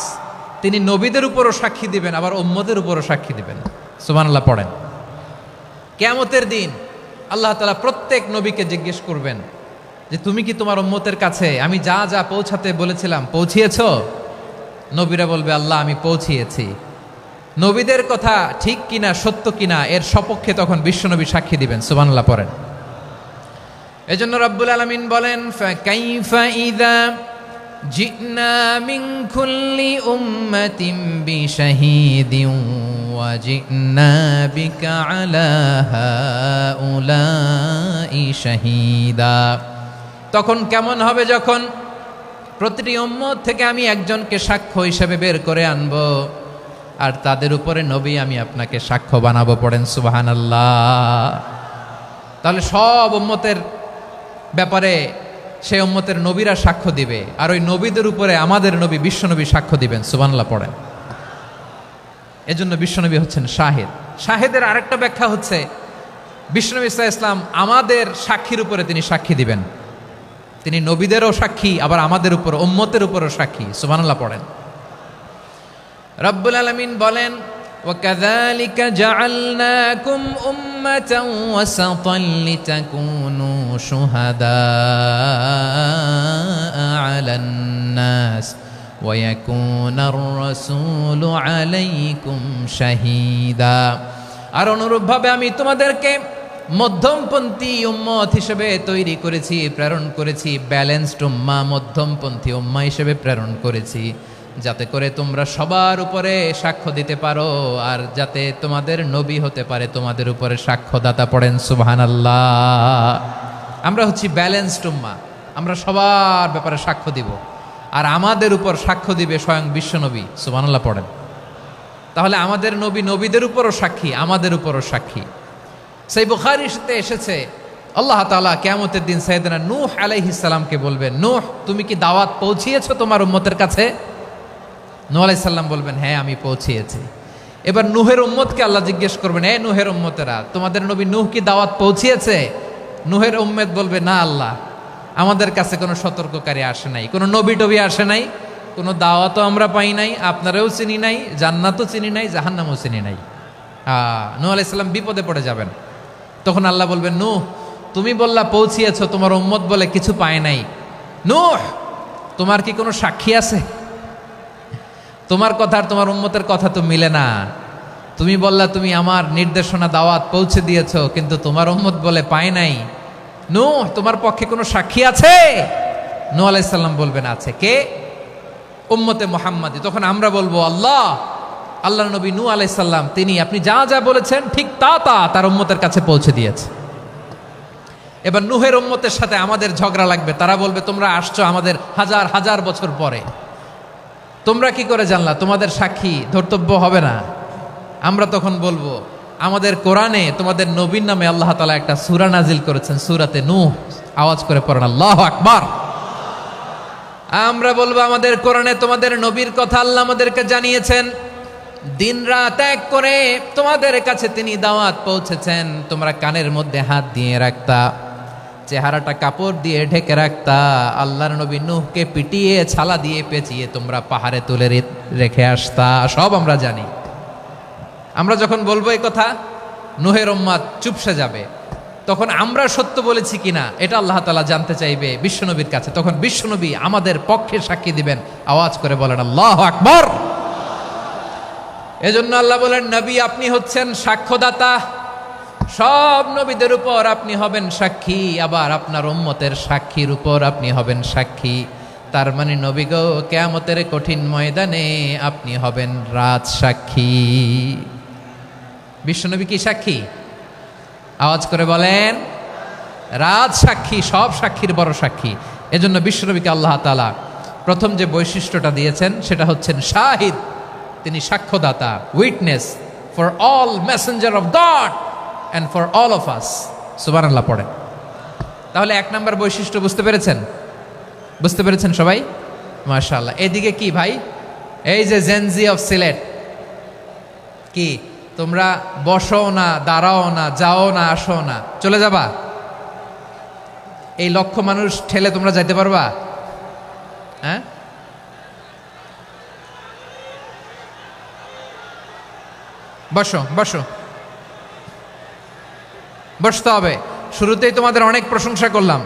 তিনি নবীদের উপরও সাক্ষী দিবেন, আবার উম্মতের উপরও সাক্ষী দিবেন। সুবহানাল্লাহ পড়েন। কিয়ামতের দিন আল্লাহ তাআলা প্রত্যেক নবীকে জিজ্ঞেস করবেন যে তুমি কি তোমার উম্মতের কাছে আমি যা যা পৌঁছাতে বলেছিলাম পৌঁছিয়েছো? নবীরা বলবে আল্লাহ আমি পৌঁছিয়েছি। নবীদের কথা ঠিক কিনা, সত্য কিনা, এর সপক্ষে তখন বিশ্বনবী সাক্ষী দিবেন। সুবহানাল্লাহ পড়েন। এজন্য রব্বুল আলামিন বলেন ফাকাইফা ইযা জিনা মিন কুল্লি উম্মাতিন বিশাহীদিন ওয়া জিনা বিকা আলা হাউলাই শাহীদা। তখন কেমন হবে যখন প্রতিটি উম্মত থেকে আমি একজনকে সাক্ষ্য হিসেবে বের করে আনব, আর তাদের উপরে নবী আমি আপনাকে সাক্ষ্য বানাবো। পড়েন সুবহানাল্লাহ। তাহলে সব উম্মতের ব্যাপারে সেই উম্মতের নবীরা সাক্ষ্য দিবে, আর ওই নবীদের উপরে আমাদের নবী বিশ্বনবী সাক্ষ্য দিবেন। সুবহানাল্লাহ পড়েন। এজন্য বিশ্বনবী হচ্ছেন শাহিদ। শাহিদের আরেকটা ব্যাখ্যা হচ্ছে বিশ্বনবী সাল্লাল্লাহু আলাইহি ওয়াসাল্লাম আমাদের সাক্ষীর উপরে তিনি সাক্ষী দিবেন। তিনি নবীদেরও সাক্ষী, আবার আমাদের উপর উম্মতের উপরও সাক্ষী। সুবহানাল্লাহ পড়েন। রব্বুল আলামিন বলেন وَكَذَلِكَ جَعَلْنَاكُمْ أُمَّةً وَسَطًا لِتَكُونُوا شُهَدَاءَ عَلَى النَّاسِ وَيَكُونَ الرَّسُولُ عَلَيْكُمْ شَهِيدًا। আর অনুরূপভাবে আমি তোমাদেরকে মধ্যমপন্থী উম্মত হিসেবে তৈরি করেছি, প্রেরণ করেছি। ব্যালেন্সড উম্মাহ, মধ্যমপন্থী উম্মাহ হিসেবে প্রেরণ করেছি, যাতে করে তোমরা সবার উপরে সাক্ষ্য দিতে পারো, আর যাতে তোমাদের নবী হতে পারে তোমাদের উপরে সাক্ষ্যদাতা। পড়েন সুবহানাল্লাহ। আমরা হচ্ছি ব্যালেন্সড উম্মাহ, আমরা সবার ব্যাপারে সাক্ষ্য দিব, আর আমাদের উপর সাক্ষ্য দিবে স্বয়ং বিশ্বনবী। সুবহানাল্লাহ পড়েন। তাহলে আমাদের নবী নবীদের উপরও সাক্ষী, আমাদের উপরও সাক্ষী। সেই বুখারীতে এসেছে আল্লাহ তাআলা কিয়ামতের দিন সাইয়েদনা নূহ আলাইহিস সালামকে বলবেন, নূহ তুমি কি দাওয়াত পৌঁছিয়েছো তোমার উম্মতের কাছে? নূহ আলাইহিস সালাম বলবেন হ্যাঁ আমি পৌঁছিয়েছি। এবার নূহের উম্মতকে আল্লাহ জিজ্ঞেস করবেন, এ নূহের উম্মতেরা তোমাদের নবী নূহ কি দাওয়াত পৌঁছিয়েছে? নূহের উম্মত বলবে না আল্লাহ, আমাদের কাছে কোনো সতর্ককারী আসে নাই, কোনো নবী টবি আসে নাই, কোনো দাওয়াতও আমরা পাই নাই, আপনারাও চিনি নাই, জান্নাতও চিনি নাই, জাহান্নামও চিনি নাই। নূহ আলাইহিস সালাম বিপদে পড়ে যাবেন। তখন আল্লাহ বলবেন নূহ তুমি বললা পৌঁছিয়েছো, তোমার উম্মত বলে কিছু পায় নাই। নূহ তোমার কি কোনো সাক্ষী আছে? তোমার কথা আর তোমার উম্মতের কথা তো মিলে না। তুমি বললা তুমি আমার নির্দেশনা দাওয়াত পৌঁছে দিয়েছো, কিন্তু তোমার উম্মত বলে পায় নাই। নূহ তোমার পক্ষে কোনো সাক্ষী আছে? নূহ আলাইহিস সালাম বলবেন আছে। কে? উম্মতে মুহাম্মাদি। তখন আমরা বলবো আল্লাহ, আল্লাহর নবী নূহ আলাইহিস সালাম তিনি আপনি যা যা বলেছেন ঠিক তা তা তার উম্মতের কাছে পৌঁছে দিয়েছে। এবার নূহের উম্মতের সাথে আমাদের ঝগড়া লাগবে। তারা বলবে তোমরা আসছো আমাদের হাজার হাজার বছর পরে, তোমরা কি করে জানলা? তোমাদের সাক্ষী ধর্তব্য হবে না। আমরা তখন বলবো আমাদের কোরআনে তোমাদের নবীর নামে আল্লাহ তাআলা একটা সূরা নাজিল করেছেন, সূরাতে নূহ। আওয়াজ করে পড়েন আল্লাহু আকবার। আমরা বলবো আমাদের কোরআনে তোমাদের নবীর কথা আল্লাহ আমাদেরকে জানিয়েছেন, দিন রাত এক করে তোমাদের কাছে তিনি দাওয়াত পৌঁছেছেন। তোমরা কানের মধ্যে হাত দিয়ে রাখতা, চেহারাটা কাপড় দিয়ে ঢেকে রাখতা, আল্লাহর নবী নূহকে পিটিয়ে ছালা দিয়ে পেঁচিয়ে তোমরা পাহাড়ে তুলে রেখে আসতা। সব আমরা জানি। আমরা যখন বলবো এই কথা, নূহের উম্মত চুপসে যাবে। তখন আমরা সত্য বলেছি কিনা এটা আল্লাহ তাআলা জানতে চাইবে বিশ্বনবীর কাছে। তখন বিশ্বনবী আমাদের পক্ষে সাক্ষী দিবেন। আওয়াজ করে বলেন আল্লাহু আকবার। এজন্য আল্লাহ বলেন নবী আপনি হচ্ছেন সাক্ষ্যদাতা, সব নবীদের উপর আপনি হবেন সাক্ষী, আবার আপনার উম্মতের সাক্ষীর উপর আপনি হবেন সাক্ষী। তার মানে নবী গো, কিয়ামতের কঠিন ময়দানে আপনি হবেন রাজ সাক্ষী। বিশ্বনবী কি সাক্ষী? আওয়াজ করে বলেন, রাজ সাক্ষী, সব সাক্ষীর বড় সাক্ষী। এজন্য বিশ্বনবীকে আল্লাহ তাআলা প্রথম যে বৈশিষ্ট্যটা দিয়েছেন সেটা হচ্ছেন শাহিদ। তিনি সাক্ষ্যদাতা, witness for all messenger of God and for all of us. সুবহানাল্লাহ পড়েন। তাহলে এক নাম্বার বৈশিষ্ট্য বুঝতে পেরেছেন? বুঝতে পেরেছেন সবাই? মাশাআল্লাহ। এদিকে কি ভাই, এই যে জেনজি অফ সিলেট, কি তোমরা বসো না, দাঁড়াও না, যাও না, আসো না, চলে যাবা? এই লক্ষ মানুষ ঠেলে তোমরা যাইতে পারবা? হ্যাঁ, বসো বসো, বসতে হবে। শুরুতেই তোমাদের অনেক প্রশংসা করলাম,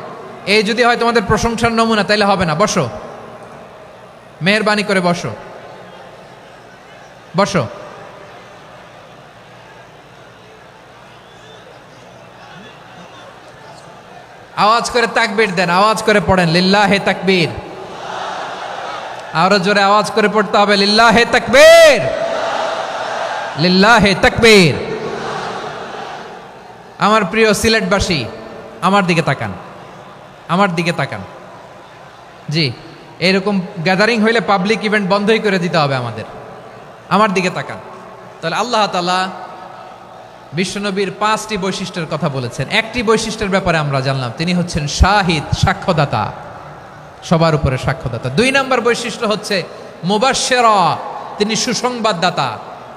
এই যদি হয় তোমাদের প্রশংসার নমুনা, তাইলে হবে না। বসো, মেহেরবানি করে বসো, বসো। আওয়াজ করে তাকবীর দেন, আওয়াজ করে পড়েন লিল্লাহে তাকবীর। আরো জোরে আওয়াজ করে পড়তে হবে, লিল্লাহে তাকবীর, লিল্লাহে তাকবীর। আমার প্রিয় সিলেটবাসী, আমার দিকে তাকান, আমার দিকে তাকান। জি, এরকম গ্যাদারিং হইলে পাবলিক ইভেন্ট বন্ধই করে দিতে হবে আমাদের। আমার দিকে তাকান। তাহলে আল্লাহ তাআলা বিশ্বনবীর 5টি বৈশিষ্ট্যের কথা বলেছেন। একটি বৈশিষ্ট্যের ব্যাপারে আমরা জানলাম, তিনি হচ্ছেন শাহিদ, সাক্ষ্যদাতা, সবার উপরে সাক্ষ্যদাতা। 2 নম্বর বৈশিষ্ট্য হচ্ছে মুবাশশিরা, তিনি সুসংবাদদাতা।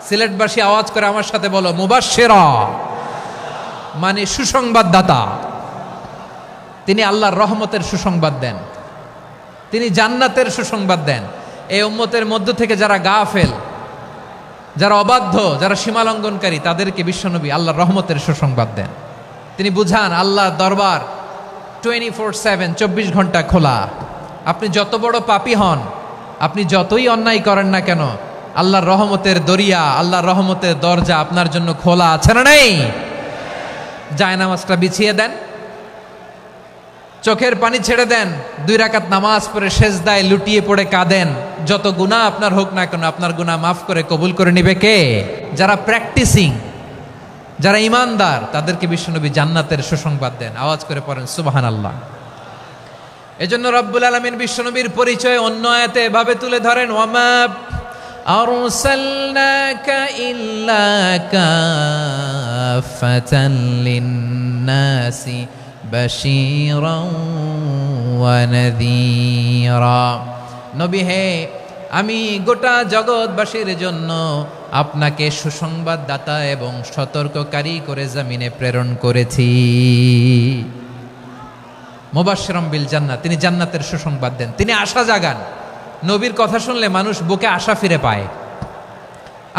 সিলেটবাসী আওয়াজ করে আমার সাথে বলো, মুবাশশিরা মানে সুসংবাদদাতা। তিনি আল্লাহর রহমতের সুসংবাদ দেন, তিনি জান্নাতের সুসংবাদ দেন। এই উম্মতের মধ্য থেকে যারা গাফেল, যারা অবাধ্য, যারা সীমালঙ্ঘনকারী, তাদেরকে বিশ্বনবী আল্লাহর রহমতের সুসংবাদ দেন। তিনি বুঝান আল্লাহর দরবার 24/7, 24 ঘন্টা খোলা। আপনি যত বড় পাপী হন, আপনি যতই অন্যায় করেন না কেন, আল্লাহর রহমতের দরিয়া, আল্লাহর রহমতের দরজা আপনার জন্য খোলা আছে না নেই? জায়নামাজটা বিছিয়ে দেন, চোখের পানি ছেড়ে দেন, 2 রাকাত নামাজ পড়ে সেজদায় লুটিয়ে পড়ে কাঁদেন। যত গুনাহ আপনার হোক না কেন, আপনার গুনাহ মাফ করে কবুল করে নিবে কে? যারা প্র্যাকটিসিং, যারা ইমানদার, তাদেরকে বিশ্বনবী জান্নাতের সুসংবাদ দেন। আওয়াজ করে পড়েন সুবহানাল্লাহ। এজন্য রব্বুল আলামিন বিশ্বনবীর পরিচয় অন্য আয়াতে এভাবে তুলে ধরেন, ওয়ামা আরসালনাকা ইল্লা কাফাতান লিন্নাসি বাশীরাও ওয়া নাযীরা। নবী হে, আমি গোটা জগৎবাসীর জন্য আপনাকে সুসংবাদদাতা এবং সতর্ককারী করে জমিনে প্রেরণ করেছি। মুবাশশিরাম বিল জান্নাত, তিনি জান্নাতের সুসংবাদ দেন, তিনি আশা জাগান। নবীর কথা শুনলে মানুষ বুকে আশা ফিরে পায়।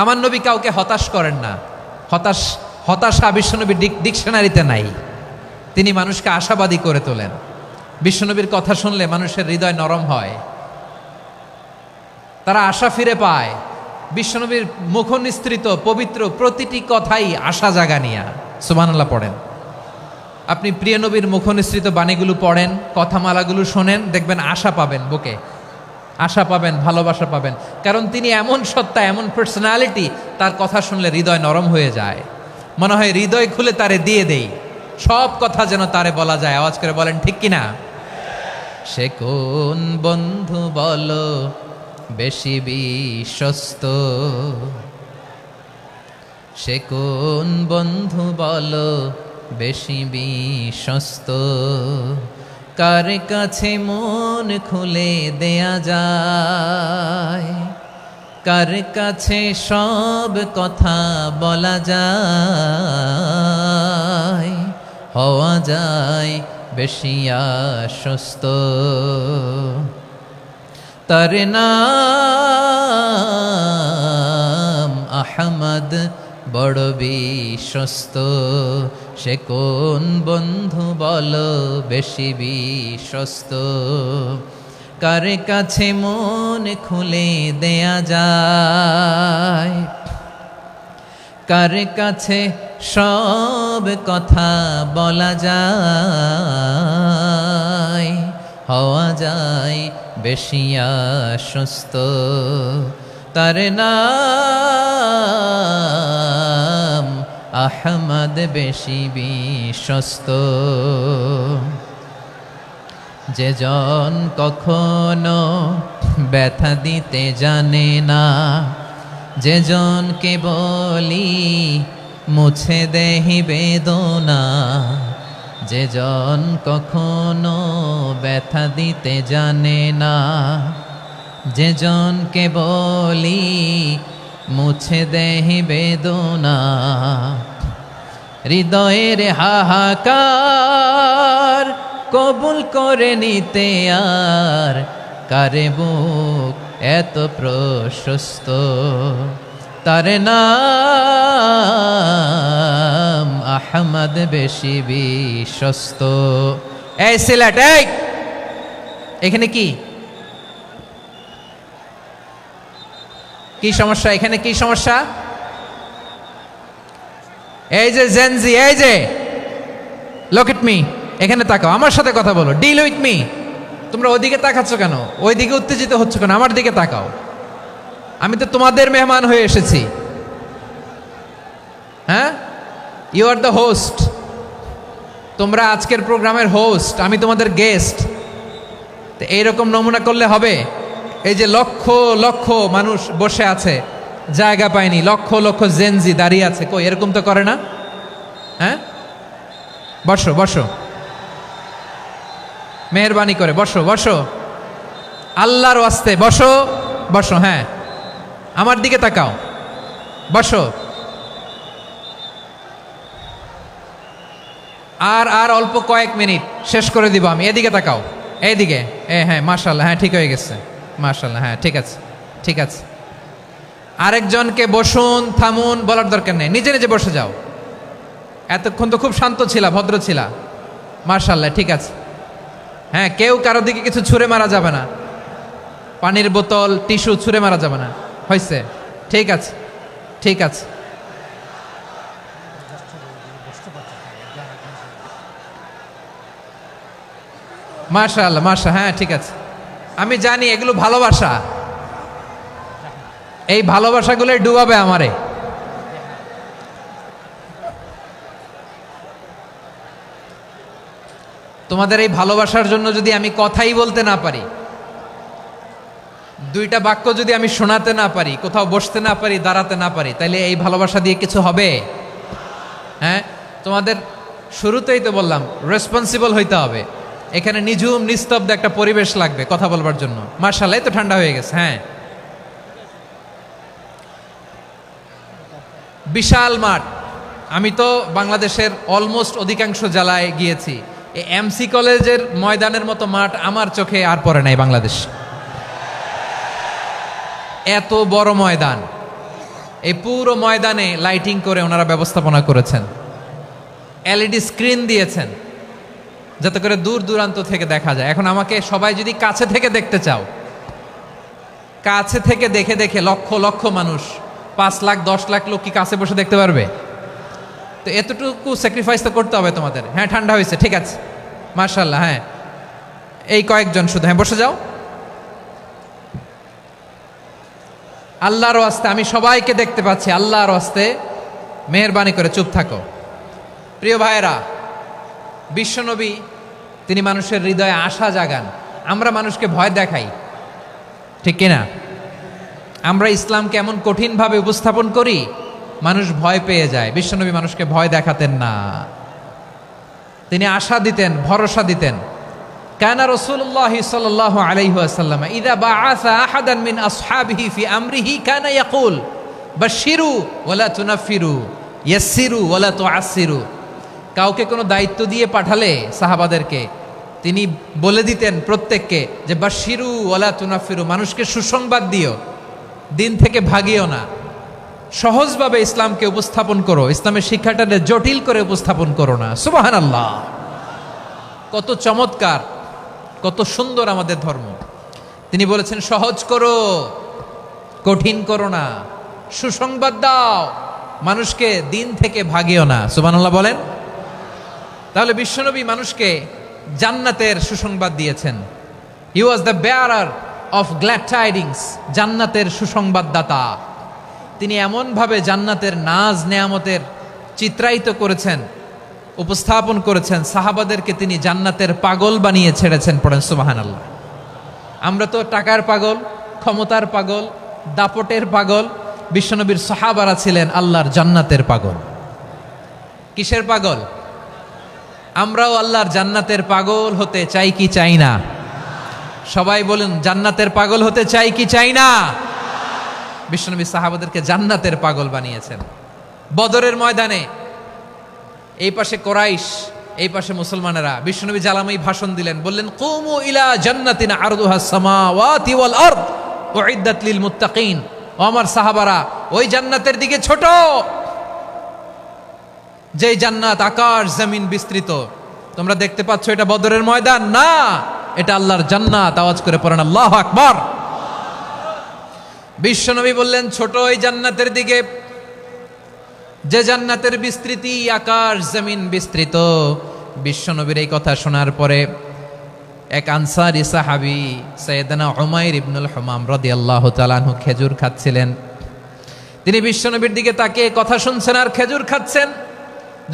আমার নবী কাউকে হতাশ করেন না। হতাশা বিশ্বনবীর ডিকশনারিতে নাই। তিনি মানুষকে আশাবাদী করে তোলেন। বিশ্বনবীর কথা শুনলে মানুষের হৃদয় নরম হয়, তারা আশা ফিরে পায়। বিশ্বনবীর মুখ নিঃসৃত পবিত্র প্রতিটি কথাই আশা জাগানিয়া। সুবহানাল্লাহ পড়েন। আপনি প্রিয় নবীর মুখ নিঃসৃত বাণীগুলো পড়েন, কথামালাগুলো শোনেন, দেখবেন আশা পাবেন, বুকে আশা পাবেন, ভালোবাসা পাবেন। কারণ তিনি এমন সত্তা, এমন পার্সোনালিটি, তার কথা শুনলে হৃদয় নরম হয়ে যায়। মনে হয় হৃদয় খুলে তারে দিয়ে দেই, সব কথা যেন তারে বলা যায়। আওয়াজ করে বলেন ঠিক কিনা? সে কোন বন্ধু বলো বেশি বিশ্বস্ত, সে কোন বন্ধু বলো বেশি বিশ্বস্ত, কার কাছে মন খুলে দেয়া যায়, কার কাছে সব কথা বলা যায়, হওয়া যায় বেশি আশ্বস্ত। তার নাম আহমদ, বড় বিশ্বস্ত। সে কোন বন্ধু বলো বেশি বিশ্বস্ত, কার কাছে মন খুলে দেয়া যায়, কার কাছে সব কথা বলা যায়, হওয়া যায় বেশি আশ্বস্ত, তার নাম আহমদ বেশি বিশ্বস্ত। যে জন কখনো ব্যথা দিতে জানে না, যে জনকে বলি মুছে দেহি বেদনা, যে জন কখনো ব্যথা দিতে জানে না, যে জনকে বলি মুছে দেহি বেদনা, হৃদয়ের হাহাকার কবুল করে নিতে আর কারে বুক এত প্রশস্ত, তার নাম আহমদ বেশি বিশ্বস্ত। এই সিলেট, এই এখানে কি কি সমস্যা? এখানে কি সমস্যা? এই যে জেনজি, এই যে লুক এট মি, এখানে তাকাও, আমার সাথে কথা বলো, ডিল উইথ মি। তোমরা ওইদিকে তাকাচ্ছ কেন? ওইদিকে উত্তেজিত হচ্ছ কেন? আমার দিকে তাকাও, আমি তো তোমাদের মেহমান হয়ে এসেছি। হ্যাঁ, ইউ আর দ্য হোস্ট, তোমরা আজকের প্রোগ্রামের হোস্ট, আমি তোমাদের গেস্ট। তো এইরকম নমুনা করলে হবে? এই যে লক্ষ লক্ষ মানুষ বসে আছে, জায়গা পায়নি, লক্ষ লক্ষ জেনজি দাঁড়িয়ে আছে, কই এরকম তো করে না? হ্যাঁ, বসো বসো, মেহরবানি করে বসো বসো, আল্লাহর ওয়াস্তে বসো বসো। হ্যাঁ, আমার দিকে তাকাও, বসো। আর অল্প কয়েক মিনিট, শেষ করে দিব আমি। এদিকে তাকাও, এইদিকে। হ্যাঁ, মাশাআল্লাহ, হ্যাঁ ঠিক হয়ে গেছে, মাশাআল্লাহ, হ্যাঁ ঠিক আছে ঠিক আছে। আরেকজনকে বসুন থামুন বলার দরকার নেই, নিজে নিজে বসে যাও। এতক্ষণ তো খুব শান্ত ছিলা, ভদ্র ছিলা, মাশাআল্লাহ, ঠিক আছে। হ্যাঁ, কেউ কারো দিকে কিছু ছুঁড়ে মারা যাবে না, পানির বোতল টিস্যু ছুঁড়ে মারা যাবে না, হয়েছে? ঠিক আছে ঠিক আছে। মাশাআল্লাহ মাশা, হ্যাঁ ঠিক আছে। আমি জানি এগুলো ভালোবাসা, এই ভালোবাসাগুলো ডুবাবে আমারে। তোমাদের এই ভালোবাসার জন্য যদি আমি কথাই বলতে না পারি, দুইটা বাক্য যদি আমি শোনাতে না পারি, কোথাও বসতে না পারি, দাঁড়াতে না পারি, তাইলে এই ভালোবাসা দিয়ে কিছু হবে? হ্যাঁ, তোমাদের শুরুতেই তো বললাম রেসপন্সিবল হইতে হবে। এখানে নিঝুম নিস্তব্ধ একটা পরিবেশ লাগবে কথা বলবার জন্য। মাশাআল্লাহ, তো ঠান্ডা হয়ে গেছে। হ্যাঁ, বিশাল মাঠ। আমি তো বাংলাদেশের অলমোস্ট অধিকাংশ জেলায় গিয়েছি, এই এমসি কলেজের ময়দানের মতো মাঠ আমার চোখে আর পড়ে নাই বাংলাদেশ। এত বড় ময়দান, এই পুরো ময়দানে লাইটিং করে ওনারা ব্যবস্থাপনা করেছেন, এলইডি স্ক্রিন দিয়েছেন যাতে করে দূর দূরান্ত থেকে দেখা যায়। এখন আমাকে সবাই যদি কাছে থেকে দেখতে চাও, কাছে থেকে দেখে দেখে লক্ষ লক্ষ মানুষ, 5 লাখ 10 লাখ লোক কি কাছে বসে দেখতে পারবে? তো এতটুকু স্যাক্রিফাইস তো করতে হবে তোমাদের। হ্যাঁ, ঠান্ডা হয়েছে, ঠিক আছে, মাশাআল্লাহ। হ্যাঁ, এই কয়েকজন শুধু, হ্যাঁ বসে যাও। আল্লাহর ওয়াস্তে আমি সবাইকে দেখতে পাচ্ছি, আল্লাহর ওয়াস্তে মেহেরবানি করে চুপ থাকো। প্রিয় ভাইয়েরা, বিশ্বনবী তিনি মানুষের হৃদয়ে আশা জাগান। আমরা মানুষকে ভয় দেখাই, ঠিক কিনা? আমরা ইসলামকে এমন কঠিনভাবে উপস্থাপন করি, মানুষ ভয় পেয়ে যায়। বিশ্বনবী মানুষকে ভয় দেখাতেন না, তিনি আশা দিতেন, ভরসা দিতেন। কানা রাসূলুল্লাহ সাল্লাল্লাহু আলাইহি ওয়াসাল্লাম ইযা বাআসা আহাদান মিন আসহাবিহি ফি আমরিহি কানা ইয়াকুল বাশশিরু ওয়ালা তুনাফিরু ইয়াসসিরু ওয়ালা তুআসসিরু। কাউকে কোনো দায়িত্ব দিয়ে পাঠালে সাহাবাদেরকে তিনি বলে দিতেন প্রত্যেককে যে বাশশিরু ওয়ালা তুনাফিরু, মানুষকে সুসংবাদ দিও, দিন থেকে ভাগিও না, সহজভাবে ইসলামকে উপস্থাপন করো, ইসলামের শিক্ষাটাকে জটিল করে উপস্থাপন করো না। সুবহানাল্লাহ, কত চমৎকার, কত সুন্দর আমাদের ধর্ম। তিনি বলেছেন সহজ করো, কঠিন করো না, সুসংবাদ দাও, মানুষকে দিন থেকে ভাগিও না। সুবহানাল্লাহ বলেন। তাহলে বিশ্বনবী মানুষকে জান্নাতের সুসংবাদ দিয়েছেন, he was the bearer of glad tidings, জান্নাতের সুসংবাদদাতা। তিনি এমনভাবে জান্নাতের নাজ নেয়ামতের চিত্রায়িত করেছেন, উপস্থাপন করেছেন, সাহাবাদেরকে তিনি জান্নাতের পাগল বানিয়ে ছেড়েছেন। পড়েন সুবহানাল্লাহ। আমরা তো টাকার পাগল, ক্ষমতার পাগল, দাপটের পাগল। বিশ্বনবীর সাহাবারা ছিলেন আল্লাহর জান্নাতের পাগল। কিসের পাগল? আমরাও আল্লাহর জান্নাতের পাগল হতে চাই কি চাই না? সবাই বলুন, জান্নাতের পাগল হতে চাই কি চাই না? বিশ্বনবী সাহাবাদেরকে জান্নাতের পাগল বানিয়েছেন। বদরের ময়দানে এই পাশে কোরাইশ, এই পাশে মুসলমানেরা। বিশ্বনবী জালামাই ভাষণ দিলেন, বললেন, কুমু ইলা জান্নাতিন আরদুহাস সামাওয়াতি ওয়াল আরদ উইদ্দাত লিল মুত্তাকিন। ও আমার সাহাবারা, ওই জান্নাতের দিকে ছোট, যেই জান্নাত আকাশ জমিন বিস্তৃত। তোমরা দেখতে পাচ্ছ এটা বদরের ময়দান না, এটা আল্লাহর জান্নাত। আওয়াজ করে পড়েন আল্লাহু আকবার। বিশ্বনবী বললেন, ছোট ওই জান্নাতের দিকে, যে জান্নাতের বিস্তৃতি আকাশ জমিন বিস্তৃত। বিশ্বনবীর এই কথা শোনার পরে এক আনসারী সাহাবী সাইয়েদনা উমাইর ইবনুল হুমাম রাদিয়াল্লাহু তাআলা আনহু খেজুর খাচ্ছিলেন। তিনি বিশ্বনবীর দিকে তাকিয়ে কথা শুনছেন আর খেজুর খাচ্ছেন।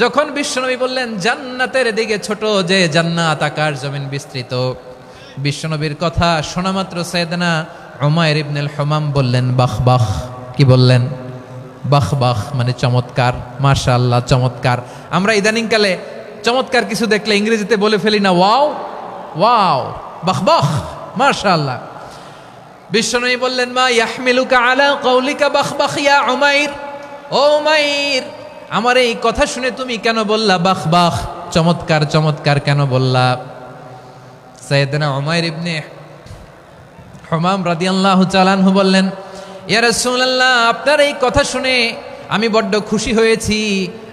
যখন বিশ্বনবী বললেন জান্নাতের দিকে ছোট, যে জান্নাত আকাশ জমিন বিস্তৃত, বিশ্বনবীর কথা শোনা মাত্র সাইয়েদনা উমাইর ইবনুল হুমাম বললেন বাহ বাহ। কি বললেন? বাহ বাহ, মানে চমৎকার, মাশাআল্লাহ, চমৎকার। আমরা ইদানিংকালে চমৎকার কিছু দেখলে ইংরেজিতে বলে ফেলি না, ওয়াও ওয়াও, বাহ বাহ, মাশাআল্লাহ। বিশ্বনবী বললেন, মা ইয়াহমিলুকা আলা কওলিকা বাহ বাহ ইয়া উমাইর। ও উমাইর, আমার এই কথা শুনে তুমি কেন বললা বাহ বাহ, চমৎকার চমৎকার কেন বললা? সাইয়েদনা উমাইর ইবনে হুমাম রাদিয়াল্লাহু তাআলা আনহু বললেন, ইয়া রাসূলুল্লাহ, আপনার এই কথা শুনে আমি বড্ড খুশি হয়েছি,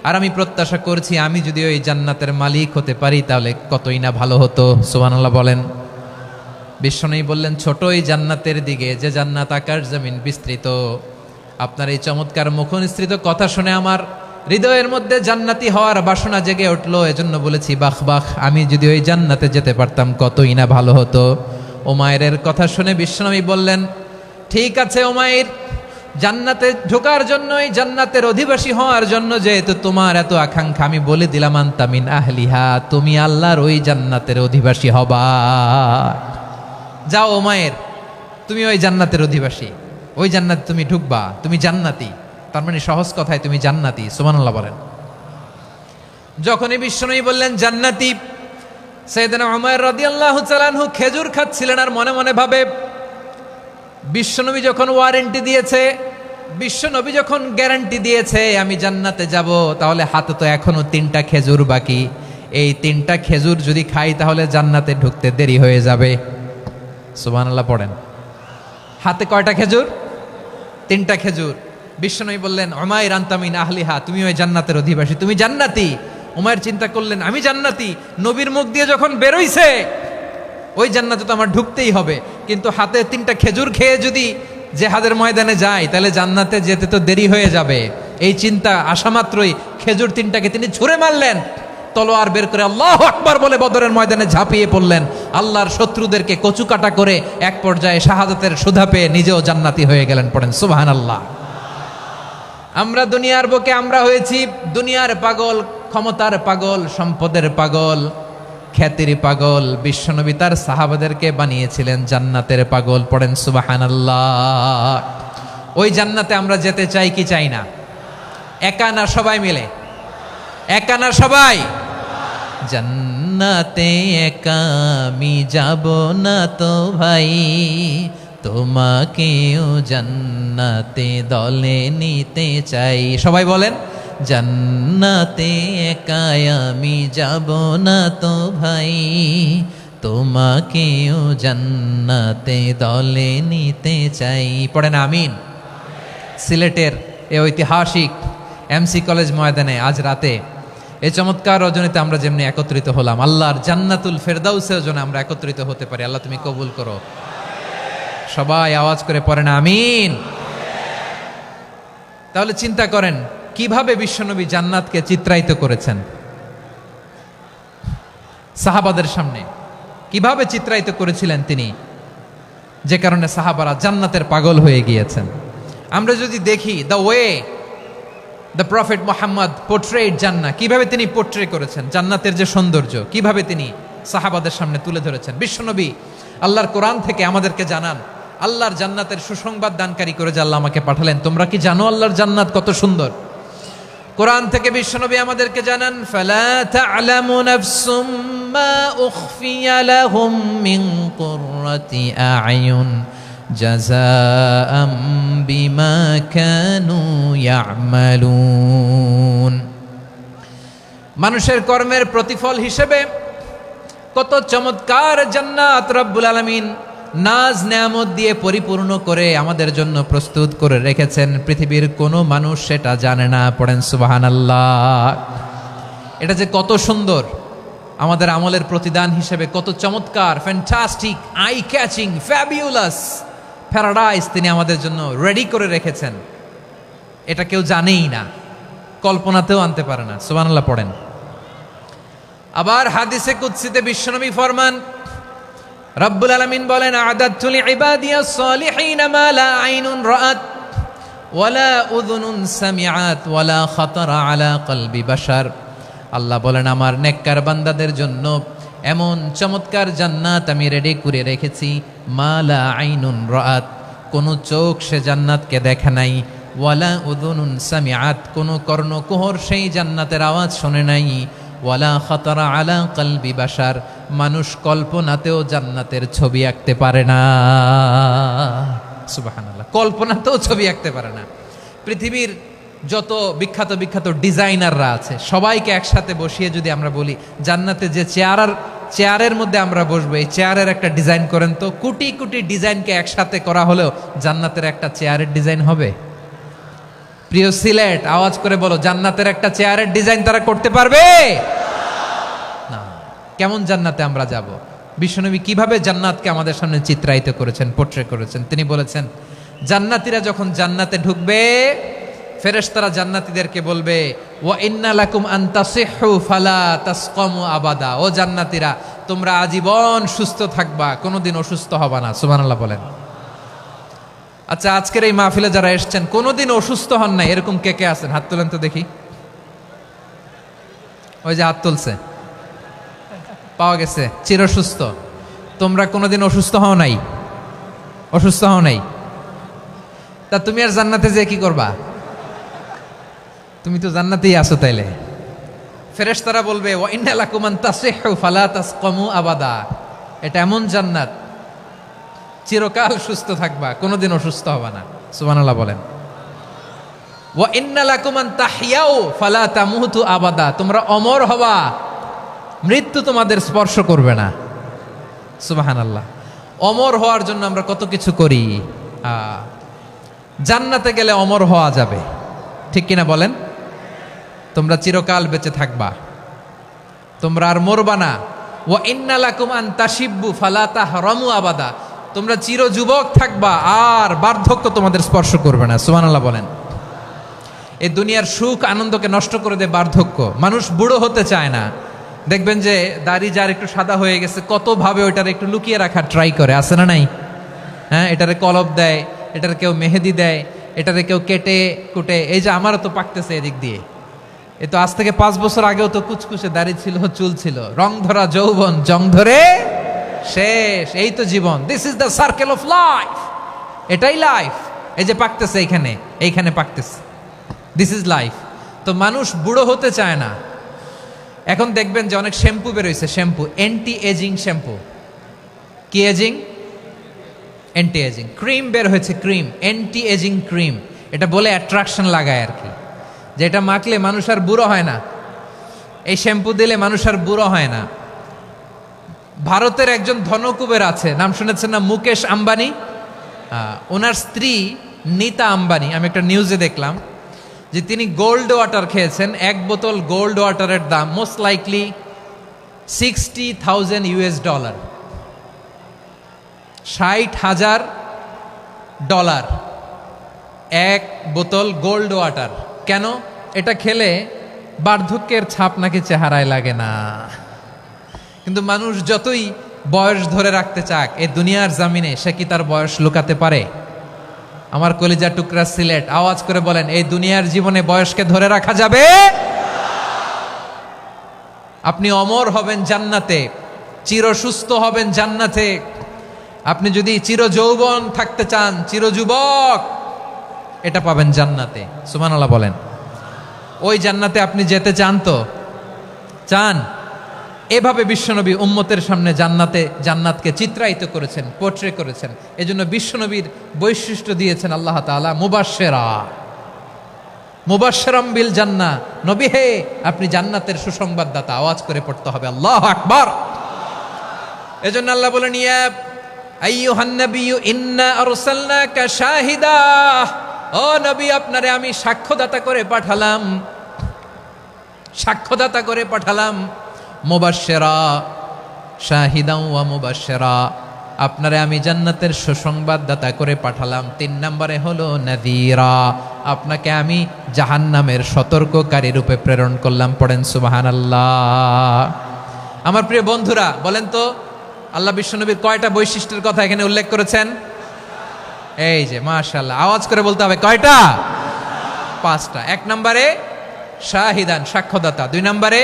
আর আমি প্রত্যাশা করছি আমি যদি ওই জান্নাতের মালিক হতে পারি তাহলে কতই না ভালো হতো। সুবহানাল্লাহ বলেন। বিশ্বনবী বললেন, ছোট ওই জান্নাতের দিকে, যে জান্নাত আকাশ জমিন বিস্তৃত। আপনার এই চমৎকার মুখনিসৃত কথা শুনে আমার হৃদয়ের মধ্যে জান্নাতি হওয়ার বাসনা জেগে উঠলো, এজন্য বলেছি বাহ বাহ, আমি যদি ওই জান্নাতে যেতে পারতাম কতই না ভালো হতো। উমাইরের কথা শুনে বিশ্বনবী বললেন, ঠিক আছে উমাইর, জান্নাতে ঢোকার জন্য, এই জান্নাতের অধিবাসী হওয়ার জন্য যেহেতু তোমার এত আকাঙ্ক্ষা, আমি বলে দিলাম আনতা মিন আহলিহা, তুমি আল্লাহর ওই জান্নাতের অধিবাসী হবা। যাও উমাইর, তুমি ওই জান্নাতের অধিবাসী, ওই জান্নাতে তুমি ঢুকবা, তুমি জান্নাতি। তার মানে সহজ কথায় তুমি জান্নাতি। সুবহানাল্লাহ বলেন। যখনই বিশ্বনবী বললেন জান্নাতি, সাইয়েদনা উমাইর রাদিয়াল্লাহু তাআলা আনহু খেজুর খাচ্ছিলেন আর মনে মনে ভাবে, বিশ্বনবী যখন ওয়ারেন্টি দিয়েছে, বিশ্বনবী যখন গ্যারান্টি দিয়েছে আমি জান্নাতে যাব, তাহলে হাতে তো এখনো 3টা খেজুর বাকি। এই 3টা খেজুর যদি খাই তাহলে জান্নাতে ঢুকতে দেরি হয়ে যাবে। সুবহানাল্লাহ পড়েন। হাতে কয়টা খেজুর? 3টা খেজুর। বিশ্বনবী বললেন, উমাইর আনতা মিন আহলিহা, তুমি ওই জান্নাতের অধিবাসী, তুমি জান্নাতি। উমাইর চিন্তা করলেন, আমি জান্নাতি, নবীর মুখ দিয়ে যখন বেরোইছে ওই জান্নাতে তো আমার ঢুকতেই হবে, কিন্তু হাতে 3টা খেজুর খেয়ে যদি জেহাদের ময়দানে যাই তাহলে জান্নাতে যেতে তো দেরি হয়ে যাবে। এই চিন্তা আসা মাত্রই খেজুর 3টাকে তিনি ছুঁড়ে মারলেন, তলোয়ার বের করে আল্লাহু আকবার বলে বদরের ময়দানে ঝাঁপিয়ে পড়লেন। আল্লাহর শত্রুদেরকে কচুকাটা করে এক পর্যায়ে শাহাদাতের সুধা পেয়ে নিজেও জান্নাতি হয়ে গেলেন। পড়েন সুবহানাল্লাহ। আমরা দুনিয়ার বুকে আমরা হয়েছি দুনিয়ার পাগল, ক্ষমতার পাগল, সম্পদের পাগল, খ্যাতির পাগল। বিশ্বনবী তার সাহাবাদেরকে বানিয়েছিলেন জান্নাতের পাগল। পড়েন সুবহানাল্লাহ। ওই জান্নাতে আমরা যেতে চাই কি চাই না? একা না সবাই মিলে? একা না সবাই? জান্নাতে একা আমি যাব না তো ভাই, তোমাকেও জান্নাতে দলে নিতে চাই। সবাই বলেন, জান্নাতে একা আমি যাব না তো ভাই, তোমাকেও জান্নাতে দলে নিতে চাই। পড়েন আমিন। সিলেটের এই ঐতিহাসিক এমসি কলেজ ময়দানে আজ রাতে এই চমৎকার রজনীতে আমরা যেমনি একত্রিত হলাম, আল্লাহর জান্নাতুল ফেরদাউসের জন্য আমরা একত্রিত হতে পারি। আল্লাহ তুমি কবুল করো। সবাই আওয়াজ করে পড়েন আমিন। তাহলে চিন্তা করেন কিভাবে বিশ্বনবী জান্নাতকে চিত্রায়িত করেছেন সাহাবাদের সামনে। কিভাবে চিত্রায়িত করেছিলেন তিনি, যে কারণে সাহাবারা জান্নাতের পাগল হয়ে গিয়েছেন। আমরা যদি দেখি the way the prophet Mohammad portrait জান্নাত, কিভাবে তিনি পোর্ট্রে করেছেন জান্নাতের যে সৌন্দর্য, কিভাবে তিনি সাহাবাদের সামনে তুলে ধরেছেন। বিশ্বনবী আল্লাহর কোরআন থেকে আমাদেরকে জানান, আল্লাহর জান্নাতের সুসংবাদ দানকারী করে যে আল্লাহ আমাকে পাঠালেন, তোমরা কি জানো আল্লাহর জান্নাত কত সুন্দর? কোরআন থেকে বিশ্বনবী আমাদেরকে জানান, ফালা তা'লামু নাফসুম মা উখফিয়া লাহুম মিন কুররাতি আ'য়ুন জাযাআম বিমা কানু ইয়া'মালুন। মানুষের কর্মের প্রতিফল হিসেবে কত চমৎকার জান্নাত রব্বুল আলামিন নাজ নেয়ামত দিয়ে পরিপূর্ণ করে আমাদের জন্য প্রস্তুত করে রেখেছেন। পৃথিবীর কোনো মানুষ সেটা জানে না। পড়েন সুবহানাল্লাহ। এটা যে কত সুন্দর, আমাদের আমলের প্রতিদান হিসেবে কত চমৎকার, fantastic, eye catching, fabulous paradise তিনি আমাদের জন্য রেডি করে রেখেছেন। এটা কেউ জানেই না, কল্পনাতেও আনতে পারে না। সুবহানাল্লাহ পড়েন। আবার হাদিসে কুদসিতে বিশ্বনবী ফরমান, রব্বুল আলামিন বলেন, আ'দাদতু লিইবাদিয়াস সালিহিনা মা লা আইনুন রাআত ওয়ালা উযুনুন সামিআত ওয়ালা খাতারা আলা কলবি বাশার। আল্লাহ বলেন, আমার নেককার বান্দাদের জন্য এমন চমৎকার জান্নাত আমি রেডি করে রেখেছি, মা লা আইনুন রাআত, কোন চোখ সে জান্নাতকে দেখে নাই, ওয়ালা উযুনুন সামিআত, কোন কর্ণকুহর সেই জান্নাতের আওয়াজ শোনে নাই, ওয়ালা খাতারা আলা কলবি বাশার, মানুষ কল্পনাতেও জান্নাতের ছবি আঁকতে পারে না। সুবহানাল্লাহ, কল্পনাতেও ছবি আঁকতে পারে না। পৃথিবীর যত বিখ্যাত বিখ্যাত ডিজাইনাররা আছে সবাইকে একসাথে বসিয়ে যদি আমরা বলি, জান্নাতে যে চেয়ারের মধ্যে আমরা বসবো, এই চেয়ারের একটা ডিজাইন করেন তো, কোটি কোটি ডিজাইনকে একসাথে করা হলেও জান্নাতের একটা চেয়ারের ডিজাইন হবে? প্রিয় সিলেট, আওয়াজ করে বলো, জান্নাতের একটা চেয়ারের ডিজাইন তারা করতে পারবে না। কেমন জান্নাতে আমরা যাব? বিশ্বনবী কিভাবে জান্নাতকে আমাদের সামনে চিত্রায়িত করেছেন, পোর্ট্রে করেছেন। তিনি বলেছেন, জান্নাতীরা যখন জান্নাতে ঢুকবে, ফেরেশতারা জান্নাতীদেরকে বলবে, ওয়া ইন্না লাকুম আন তাসিহু ফালা তাসকামু আবাদা। ও জান্নাতীরা, তোমরা আজীবন সুস্থ থাকবা, কোনোদিন অসুস্থ হবা না। সুবহানাল্লাহ বলেন। আচ্ছা, আজকের এই মাহফিলে যারা এসেছেন কোনোদিন অসুস্থ হন নাই, এরকম কে কে আছেন? হাত তোলেন তো দেখি। ওই যে হাত তুলছে, পাওয়া গেছে, চিরসুস্থ। তোমরা কোনোদিন অসুস্থ হও নাই? অসুস্থ হও নাই? তা তুমি আর জান্নাতে যে কি করবা? তুমি তো জান্নাতেই আছো তাইলে। ফেরেশতারা বলবে, ওয়া ইন্না লাকুম আন তাসিহু ফালা তাসকামু আবাদা। এটা এমন জান্নাত, চিরকাল সুস্থ থাকবা, কোনোদিন অসুস্থ হবা না। সুবহানাল্লাহ বলেন। ওয়া ইন্না লাকুম আন তাহইয়াউ ফালা তামুতু আবাদা। তোমরা অমর হবা, মৃত্যু তোমাদের স্পর্শ করবে না। সুবহানাল্লাহ। অমর হওয়ার জন্য আমরা কত কিছু করি। জান্নাতে গেলে অমর হওয়া যাবে, ঠিক কিনা বলেন? তোমরা চিরকাল বেঁচে থাকবা, তোমরা আর মরবা না। ওয়া ইন্না লাকুম আন তাশিব্বু ফালা তাহরামু আবাদা। তোমরা চির যুবক থাকবা, আর বার্ধক্য তোমাদের স্পর্শ করবে না। সুবহানাল্লাহ বলেন। এই দুনিয়ার সুখ আনন্দকে নষ্ট করে দেয় বার্ধক্য। মানুষ বুড়ো হতে চায় না। দেখবেন যে দাড়ি যার একটু সাদা হয়ে গেছে, কত ভাবে ওইটার একটু লুকিয়ে রাখার ট্রাই করে, আছে না নাই? হ্যাঁ, এটারে কলপ দেয়, এটার কেউ মেহেদি দেয়, এটারে কেউ কেটে কুটে। এই যে আমারও তো পাকতেছে এদিক দিয়ে, এ তো আজ থেকে 5 বছর আগেও তো কুচকুচে দাড়ি ছিল, চুল ছিল, রং ধরা যৌবন, জং ধরে শেষ। এই তো জীবন। This is the circle of life. এটাই লাইফ। এই যে পাকতেছে এইখানে পাকতেছে, দিস ইজ লাইফ। তো মানুষ বুড়ো হতে চায় না। এখন দেখবেন যে অনেক শ্যাম্পু বেরোইছে, শ্যাম্পু, অ্যান্টি এজিং শ্যাম্পু। কি এজিং? Anti aging. ক্রিম বের হয়েছে, ক্রিম, অ্যান্টি এজিং ক্রিম। এটা বলে অ্যাট্রাকশন লাগায় আর কি, যে এটা মাখলে মানুষ আর বুড়ো হয় না, এই শ্যাম্পু দিলে মানুষ আর বুড়ো হয় না। ভারতের একজন ধনকুবের আছে, নাম শুনেছেন না? মুকেশ আম্বানি। ওনার স্ত্রী নীতা আম্বানি, আমি একটা নিউজে দেখলাম যে তিনি গোল্ড ওয়াটার খেয়েছেন। 1 বোতল গোল্ড ওয়াটারের দাম মোস্ট লাইকলি $60,000 $60,000 1 বোতল গোল্ড ওয়াটার। কেন? এটা খেলে বার্ধক্যের ছাপ নাকি চেহারায় লাগে না। কিন্তু মানুষ যতই বয়স ধরে রাখতে চাক এই দুনিয়ার জামিনে, সে কি তার বয়স লুকাতে পারে? আমার কলিজা টুকরা সিলেট, আওয়াজ করে বলেন, এই দুনিয়ার জীবনে বয়সকে ধরে রাখা যাবে? আপনি অমর হবেন জান্নাতে, চির সুস্থ হবেন জান্নাতে। আপনি যদি চির যৌবন থাকতে চান, চির যুবক, এটা পাবেন জান্নাতে। সুবহানাল্লাহ বলেন। ওই জান্নাতে আপনি যেতে চান তো? চান? এভাবে বিশ্বনবী উম্মতের সামনে জান্নাতকে চিত্রায়িত করেছেন, পোর্ট্রে করেছেন। এজন্য বিশ্বনবীর বৈশিষ্ট্য দিয়েছেন আল্লাহ তাআলা মুবাশশিরাম বিল জান্নাহ। নবী হে, আপনি জান্নাতের সুসংবাদদাতা। আওয়াজ করে পড়তে হবে আল্লাহু আকবার। এজন্য আল্লাহ বলেন, ইয়া আইয়ুহান নাবিয়্যু ইন্না আরসালনাকা শাহিদা। ও নবী, আপনারে আমি সাক্ষ্যদাতা করে পাঠালাম, সাক্ষ্যদাতা করে পাঠালাম। মুবাশশিরা, শাহিদাও ওয়া মুবাশশিরা, আপনারে আমি জান্নাতের সুসংবাদদাতা করে পাঠালাম। 3 নম্বরে হলো নাযীরা, আপনাকে আমি জাহান্নামের সতর্ককারী রূপে প্রেরণ করলাম। পড়েন সুবহানাল্লাহ। আমার প্রিয় বন্ধুরা, বলেন তো আল্লাহ বিশ্বনবীর কয়টা বৈশিষ্ট্যের কথা এখানে উল্লেখ করেছেন? এই যে মাশাআল্লাহ, আওয়াজ করে বলতে হবে, কয়টা? 5টা। 1 নম্বরে শাহিদান, সাক্ষ্যদাতা। 2 নম্বরে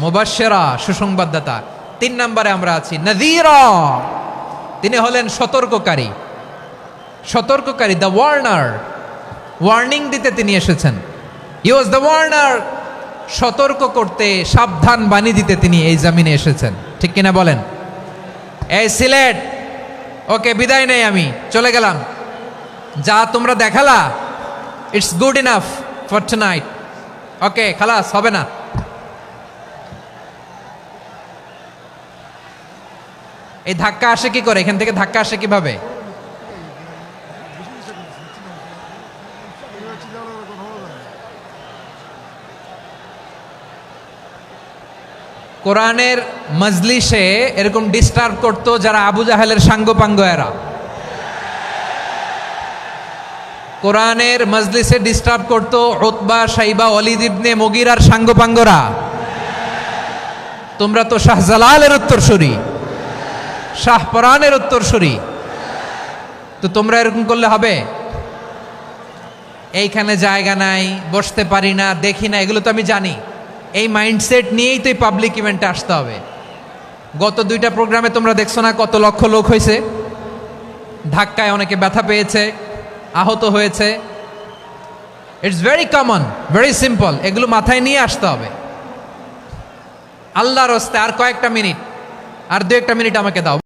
মুবাশশিরা, সুসংবাদদাতা। 3 নম্বরে আমরা আছি নাযীরা, তিনি হলেন সতর্ককারী। সতর্ককারী, দ্য ওয়ার্নার, ওয়ার্নিং দিতে তিনি এসেছেন। হি ওয়াজ দ্য ওয়ার্নার, সতর্ক করতে, সাবধান বাণী দিতে তিনি এই জামিনে এসেছেন। ঠিক কিনা বলেন? এই সিলেট, ওকে, বিদায় নেই, আমি চলে গেলাম। যা তোমরা দেখালা, it's good enough for tonight. Okay, খালাস, হবে না। এই ধাক্কা আসে কি করে? এখান থেকে ধাক্কা আসে কিভাবে? কোরআনের মজলিসে এরকম ডিস্টার্ব করতো যারা আবু জাহেলের সাঙ্গপাঙ্গ এরা। কোরআনের মজলিসে ডিস্টার্ব করতো উতবা, শাইবা, ওয়ালিদ ইবনে মুগীরার সাঙ্গপাঙ্গরা। তোমরা তো শাহজালালের উত্তরসূরি, শাহপরানের উত্তরসূরি, তো তোমরা এরকম করলে হবে? এইখানে জায়গা নাই, বসতে পারি না, দেখি না, এগুলো তো আমি জানি। এই মাইন্ডসেট নিয়েই তো এই পাবলিক ইভেন্টে আসতে হবে। গত 2টা প্রোগ্রামে তোমরা দেখছো না কত লক্ষ লোক হয়েছে? ধাক্কায় অনেকে ব্যথা পেয়েছে, আহত হয়েছে। It's very common, very simple. এগুলো মাথায় নিয়ে আসতে হবে। আল্লাহর রাস্তায় আর কয়েকটা মিনিট, আর 2-1 মিনিট আমাকে দাও।